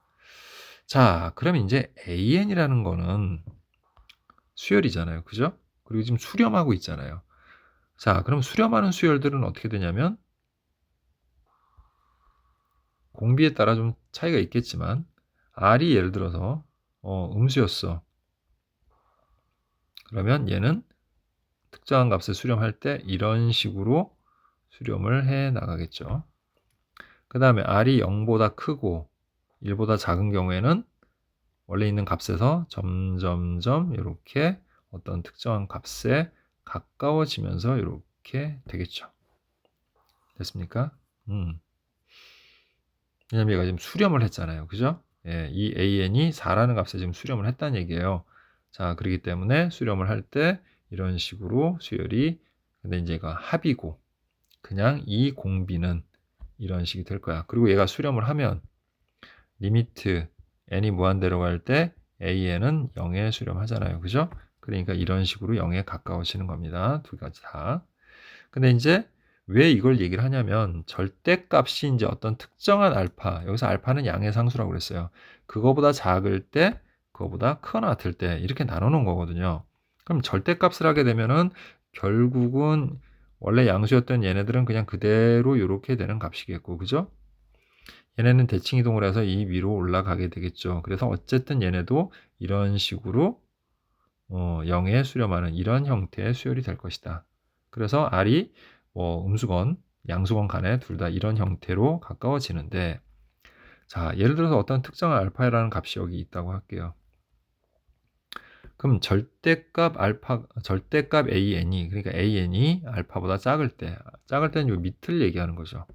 자, 그러면 이제 AN이라는 거는 수열이잖아요. 그죠? 그리고 지금 수렴하고 있잖아요. 자, 그럼 수렴하는 수열들은 어떻게 되냐면 공비에 따라 좀 차이가 있겠지만 R이 예를 들어서 음수였어. 그러면 얘는 특정한 값을 수렴할 때 이런 식으로 수렴을 해 나가겠죠. 그 다음에 R이 0보다 크고 1보다 작은 경우에는 원래 있는 값에서 점점점 이렇게 어떤 특정한 값에 가까워지면서 이렇게 되겠죠. 됐습니까? 왜냐면 얘가 지금 수렴을 했잖아요. 그죠? 예, 이 AN이 4라는 값에 지금 수렴을 했다는 얘기예요. 자, 그렇기 때문에 수렴을 할 때 이런 식으로 수열이, 근데 이제 얘가 합이고 그냥 이 공비는 이런 식이 될 거야. 그리고 얘가 수렴을 하면 리미트 n이 무한대로 갈 때 AN은 0에 수렴하잖아요. 그죠? 그러니까 이런 식으로 0에 가까워지는 겁니다. 두 가지 다. 근데 이제 왜 이걸 얘기를 하냐면 절대값이 이제 어떤 특정한 알파, 여기서 알파는 양의 상수라고 그랬어요. 그거보다 작을 때, 그거보다 크거나 같을 때 이렇게 나누는 거거든요. 그럼 절대값을 하게 되면은 결국은 원래 양수였던 얘네들은 그냥 그대로 이렇게 되는 값이겠고, 그죠? 얘네는 대칭 이동을 해서 이 위로 올라가게 되겠죠. 그래서 어쨌든 얘네도 이런 식으로 0에 수렴하는 이런 형태의 수열이 될 것이다. 그래서 R이 음수건, 양수건 간에 둘 다 이런 형태로 가까워지는데, 자, 예를 들어서 어떤 특정한 알파라는 값이 여기 있다고 할게요. 그럼 절대값 AN이, 그러니까 AN이 알파보다 작을 때는 요 밑을 얘기하는 거죠.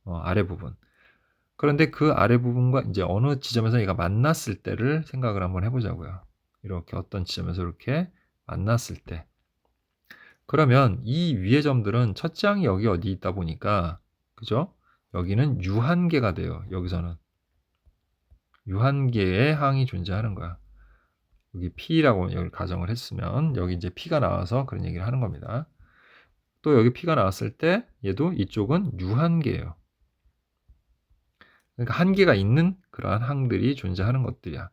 아래 부분. 그런데 그 아래 부분과 이제 어느 지점에서 얘가 만났을 때를 생각을 한번 해보자고요. 이렇게 어떤 지점에서 이렇게 만났을 때. 그러면 이 위의 점들은 첫째 항이 여기 어디 있다 보니까, 그죠? 여기는 유한계가 돼요. 여기서는. 유한계의 항이 존재하는 거야. 여기 P라고 여기 가정을 했으면, 여기 이제 P가 나와서 그런 얘기를 하는 겁니다. 또 여기 P가 나왔을 때, 얘도 이쪽은 유한계예요. 그러니까 한계가 있는 그러한 항들이 존재하는 것들이야.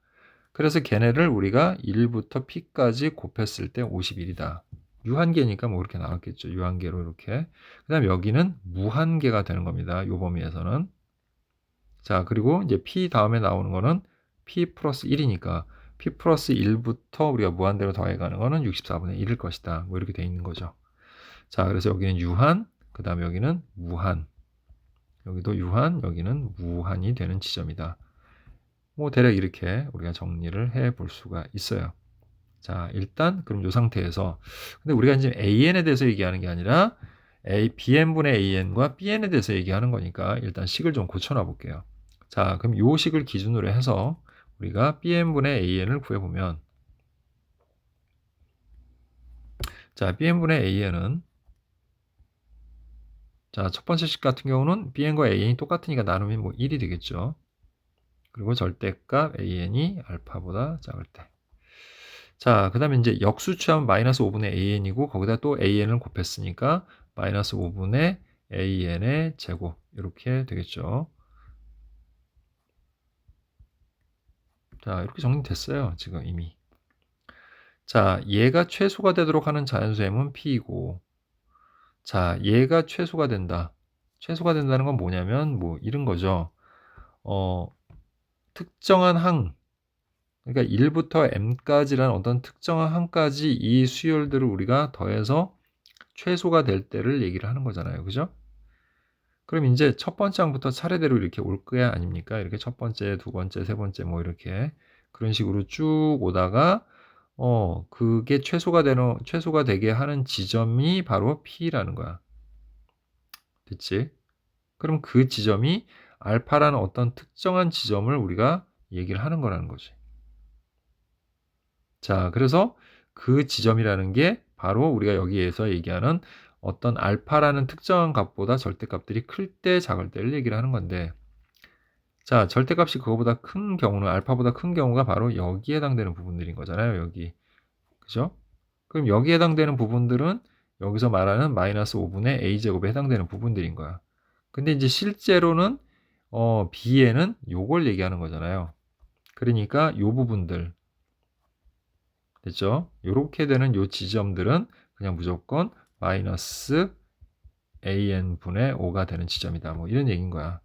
그래서 걔네를 우리가 1부터 P까지 곱했을 때 51이다. 유한계니까 뭐 그렇게 나왔겠죠. 유한계로 이렇게. 그 다음에 여기는 무한계가 되는 겁니다. 요 범위에서는. 자, 그리고 이제 P 다음에 나오는 거는 P 플러스 1이니까 P 플러스 1부터 우리가 무한대로 더해가는 거는 64분의 1일 것이다. 뭐 이렇게 돼 있는 거죠. 자, 그래서 여기는 유한, 그 다음에 여기는 무한. 여기도 유한, 여기는 무한이 되는 지점이다. 뭐 대략 이렇게 우리가 정리를 해 볼 수가 있어요. 자, 일단 그럼 이 상태에서, 근데 우리가 이제 AN에 대해서 얘기하는 게 아니라 BN분의 AN과 BN에 대해서 얘기하는 거니까 일단 식을 좀 고쳐놔 볼게요. 자, 그럼 요 식을 기준으로 해서 우리가 BN분의 AN을 구해보면, 자, BN분의 AN은, 자, 첫 번째 식 같은 경우는 BN과 AN이 똑같으니까 나누면 뭐 1이 되겠죠. 그리고 절대값 AN이 알파보다 작을 때. 자, 그 다음에 이제 역수치하면 마이너스 5분의 AN이고, 거기다 또 AN을 곱했으니까 마이너스 5분의 AN의 제곱. 이렇게 되겠죠. 자, 이렇게 정리됐어요. 지금 이미. 자, 얘가 최소가 되도록 하는 자연수의 m은 P이고, 자, 얘가 최소가 된다. 최소가 된다는 건 뭐냐면, 뭐, 이런 거죠. 특정한 항, 그러니까 1부터 m까지라는 어떤 특정한 항까지 이 수열들을 우리가 더해서 최소가 될 때를 얘기를 하는 거잖아요. 그죠? 그럼 이제 첫 번째 항부터 차례대로 이렇게 올 거야 아닙니까? 이렇게 첫 번째, 두 번째, 세 번째 뭐 이렇게 그런 식으로 쭉 오다가 그게 최소가 되게 하는 지점이 바로 P라는 거야. 됐지? 그럼 그 지점이 알파라는 어떤 특정한 지점을 우리가 얘기를 하는 거라는 거지. 자, 그래서 그 지점이라는 게 바로 우리가 여기에서 얘기하는 어떤 알파라는 특정한 값보다 절대값들이 클 때, 작을 때를 얘기를 하는 건데, 자, 절대값이 그거보다 큰 경우는, 알파보다 큰 경우가 바로 여기에 해당되는 부분들인 거잖아요, 여기. 그죠? 그럼 여기에 해당되는 부분들은 여기서 말하는 마이너스 5분의 a제곱에 해당되는 부분들인 거야. 근데 이제 실제로는 b에는 요걸 얘기하는 거잖아요. 그러니까 요 부분들 됐죠? 요렇게 되는 요 지점들은 그냥 무조건 마이너스 an분의 5가 되는 지점이다. 뭐 이런 얘기인 거야.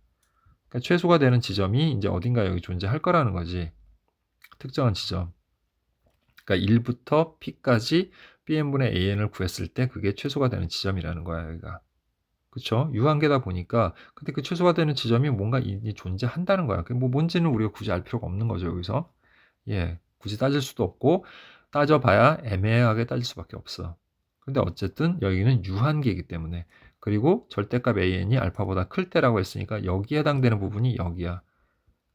그러니까 최소가 되는 지점이 이제 어딘가 여기 존재할 거라는 거지. 특정한 지점. 그러니까 1부터 p까지 bn분의 an을 구했을 때 그게 최소가 되는 지점이라는 거야, 여기가. 그쵸? 유한계다 보니까 근데 그 최소가 되는 지점이 뭔가 존재한다는 거야. 그게 뭐 뭔지는 우리가 굳이 알 필요가 없는 거죠, 여기서. 예, 굳이 따질 수도 없고 따져봐야 애매하게 따질 수밖에 없어. 근데 어쨌든 여기는 유한계이기 때문에 그리고 절대값 an이 알파보다 클 때라고 했으니까 여기에 해당되는 부분이 여기야.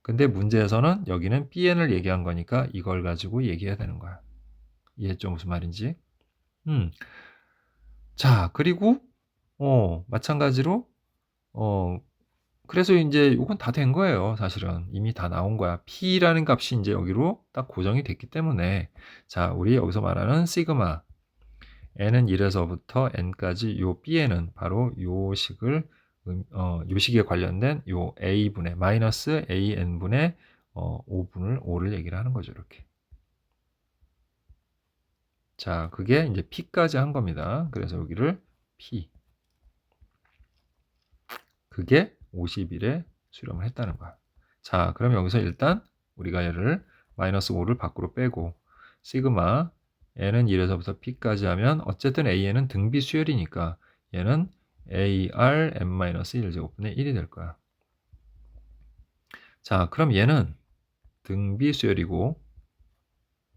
근데 문제에서는 여기는 bn을 얘기한 거니까 이걸 가지고 얘기해야 되는 거야. 이해했죠? 무슨 말인지? 음. 자, 그리고 마찬가지로 어 그래서 인제 요건 다 된 거예요, 사실은. 이미 다 나온 거야. P라는 값이 인제 여기로 딱 고정이 됐기 때문에 자, 우리 여기서 말하는 시그마 n은 1에서부터 n까지 요 B에는 바로 요 식을 요 식에 관련된 요 a분의 마이너스 an분의 5를 얘기를 하는 거죠, 이렇게. 자, 그게 인제 P까지 한 겁니다. 그래서 여기를 P 그게 50일에 수렴을 했다는 거야. 자, 그럼 여기서 일단 우리가 얘를 마이너스 5를 밖으로 빼고 시그마 n은 1에서부터 p까지 하면 어쨌든 an은 등비 수열이니까 얘는 ar n-1제곱분의 1이 될 거야. 자, 그럼 얘는 등비 수열이고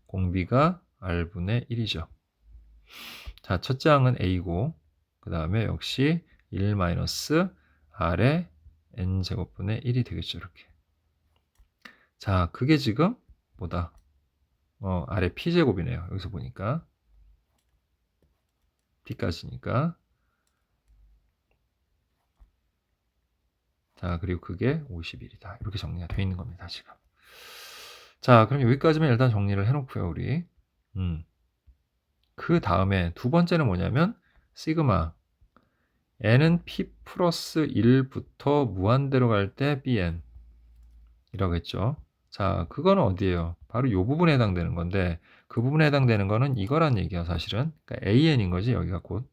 공비가 r분의 1이죠. 자, 첫째 항은 a고 그 다음에 역시 1 마이너스 r의 n제곱분의 1이 되겠죠, 이렇게. 자, 그게 지금 뭐다? 아래 p제곱이네요. 여기서 보니까 p까지니까. 자, 그리고 그게 50일이다. 이렇게 정리가 되어 있는 겁니다, 지금. 자, 그럼 여기까지만 일단 정리를 해놓고요, 우리. 그 다음에 두 번째는 뭐냐면 시그마 n은 p 플러스 1부터 무한대로 갈 때 bn 이라고 했죠. 자, 그거는 어디예요? 바로 이 부분에 해당되는 건데 그 부분에 해당되는 거는 이거란 얘기야, 사실은. 그러니까 an인 거지, 여기가 곧.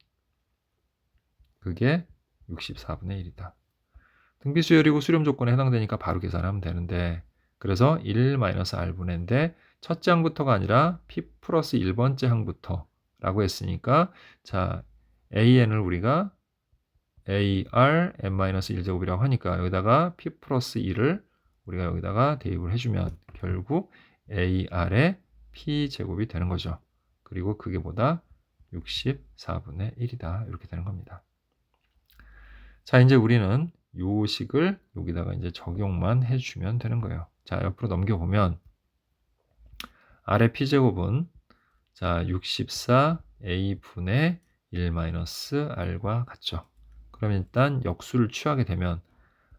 그게 64분의 1이다. 등비 수열이고 수렴 조건에 해당되니까 바로 계산하면 되는데 그래서 1-r분의인데 첫째 항부터가 아니라 p 플러스 1번째 항부터 라고 했으니까 자, an을 우리가 ar n-1제곱이라고 하니까 여기다가 p 플러스 1을 우리가 여기다가 대입을 해주면 결국 ar의 p제곱이 되는 거죠. 그리고 그게 뭐다? 64분의 1이다. 이렇게 되는 겁니다. 자, 이제 우리는 요 식을 여기다가 이제 적용만 해주면 되는 거예요. 자, 옆으로 넘겨보면 아래 p제곱은 자 64a분의 1-r과 같죠. 그럼 일단 역수를 취하게 되면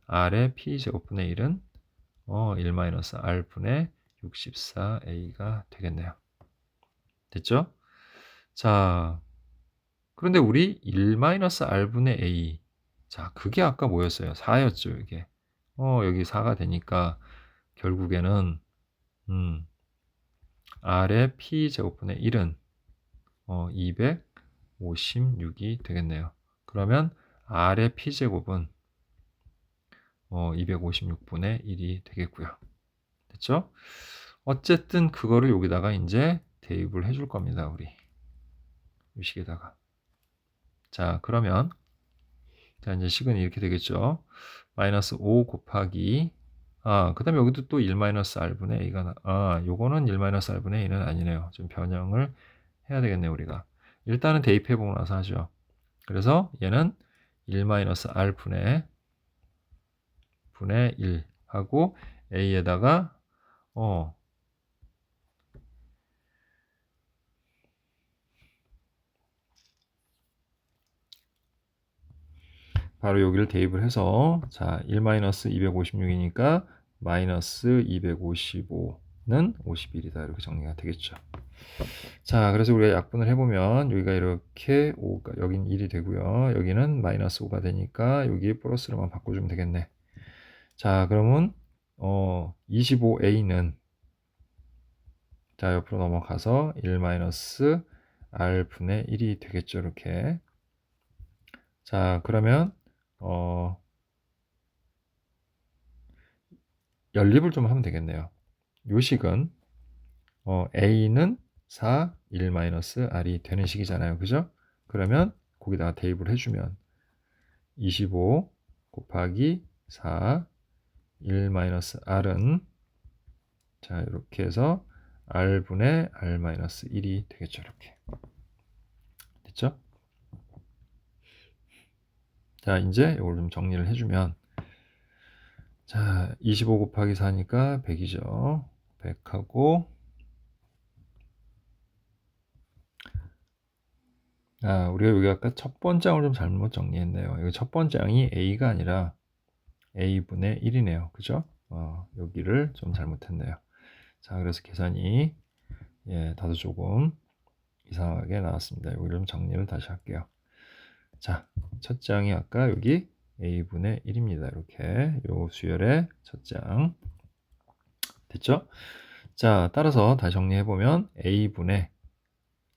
r의 p제곱분의 1은 1-r분의 64a가 되겠네요. 됐죠? 자, 그런데 우리 1-r분의 a 자, 그게 아까 뭐였어요? 4였죠, 이게. 여기 4가 되니까 결국에는 r의 p제곱분의 1은 256이 되겠네요. 그러면 r의 p제곱은 256분의 1이 되겠고요. 됐죠? 어쨌든 그거를 여기다가 이제 대입을 해줄 겁니다, 우리. 이 식에다가. 자, 그러면 자, 이제 식은 이렇게 되겠죠. 마이너스 5 곱하기 그 다음에 여기도 또 1-r분의 a가 요거는 1-r분의 a는 아니네요. 좀 변형을 해야 되겠네요, 우리가. 일단은 대입해보고 나서 하죠. 그래서 얘는 1-r분의 1 하고 a에다가 바로 여기를 대입을 해서 자 1-256이니까 마이너스 255는 51이다 이렇게 정리가 되겠죠. 자, 그래서 우리가 약분을 해보면 여기가 이렇게 5가 여긴 1이 되고요. 여기는 마이너스 5가 되니까 여기 플러스로만 바꿔주면 되겠네. 자, 그러면 25a는 자, 옆으로 넘어가서 1 마이너스 r분의 1이 되겠죠. 이렇게. 자, 그러면 연립을 좀 하면 되겠네요. 요식은 a는 4, 1 마이너스 r이 되는 식이잖아요. 그죠? 그러면 거기다가 대입을 해주면 25 곱하기 4, 1 마이너스 r은 자, 이렇게 해서 r분의 r 마이너스 1이 되겠죠. 이렇게. 됐죠? 자, 이제 이걸 좀 정리를 해주면 자, 25 곱하기 4니까 100이죠. 100하고 우리가 여기 아까 첫 번째 항을 좀 잘못 정리했네요. 여기 첫 번째 항이 a가 아니라 a분의 1이네요. 그죠? 여기를 좀 잘못했네요. 자, 그래서 계산이 다소 조금 이상하게 나왔습니다. 여기를 좀 정리를 다시 할게요. 자, 첫째 항이 아까 여기 a분의 1입니다. 이렇게 요 수열의 첫째 항 됐죠? 자, 따라서 다시 정리해보면 a분의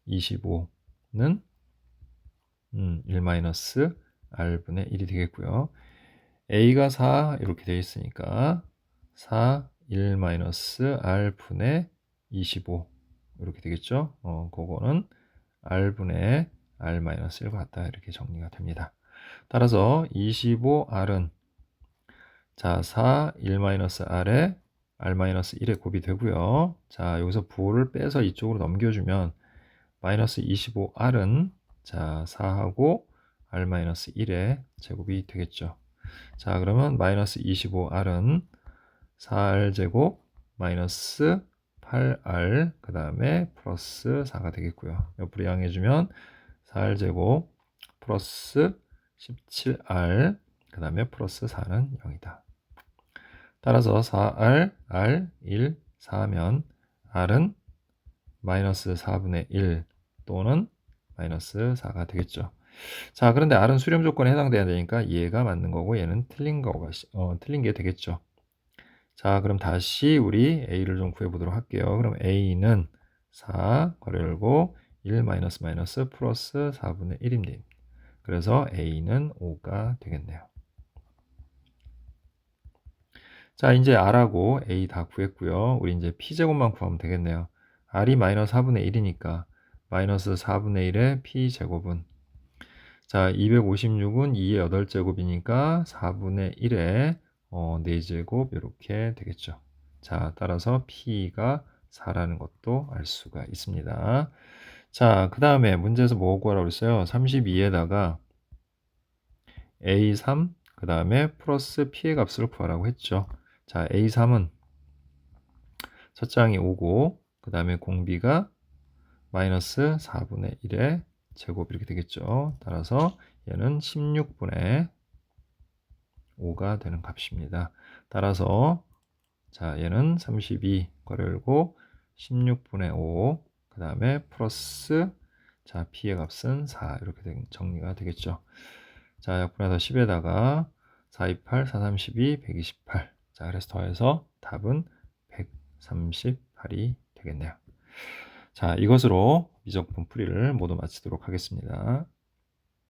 25는 1-r분의 1이 되겠고요. a가 4 이렇게 되어 있으니까 4, 1-r분의 25 이렇게 되겠죠. 그거는 r분의 r-1과 같다 이렇게 정리가 됩니다. 따라서 25r은 자 4, 1-r에 r-1에 곱이 되고요. 자 여기서 부호를 빼서 이쪽으로 넘겨주면 마이너스 25r은 자 4하고 r-1의 제곱이 되겠죠. 자 그러면 마이너스 25r은 4r제곱 마이너스 8r 그 다음에 플러스 4가 되겠고요. 옆으로 양해주면 4r제곱 플러스 17r 그 다음에 플러스 4는 0이다. 따라서 4r, r, 1, 4면 r은 마이너스 4분의 1 또는 마이너스 4가 되겠죠. 자, 그런데 r은 수렴 조건에 해당돼야 되니까 얘가 맞는 거고 얘는 틀린 거가 틀린 게 되겠죠. 자, 그럼 다시 우리 a를 좀 구해 보도록 할게요. 그럼 a는 4 괄호 열고 1 마이너스 마이너스 플러스 4분의 1입니다. 그래서 a는 5가 되겠네요. 자, 이제 r하고 a 다 구했고요. 우리 이제 p제곱만 구하면 되겠네요. r이 마이너스 4분의 1이니까 마이너스 4분의 1의 p제곱은 자, 256은 2의 8제곱이니까 4분의 1의 4제곱 이렇게 되겠죠. 자, 따라서 p가 4라는 것도 알 수가 있습니다. 자, 그 다음에 문제에서 뭐 구하라고 그랬어요? 32에다가 a3 그 다음에 플러스 p의 값을 구하라고 했죠. 자, a3은 첫째 항이 5고 그 다음에 공비가 마이너스 4분의 1의 제곱 이렇게 되겠죠. 따라서 얘는 16분의 5가 되는 값입니다. 따라서 자 얘는 32 괄호 열고 16분의 5 그 다음에 플러스 자 p의 값은 4 이렇게 정리가 되겠죠. 자 약분해서 10에다가 4, 28, 4, 32, 128 자 그래서 더해서 답은 138이 되겠네요. 자 이것으로 미적분 풀이를 모두 마치도록 하겠습니다.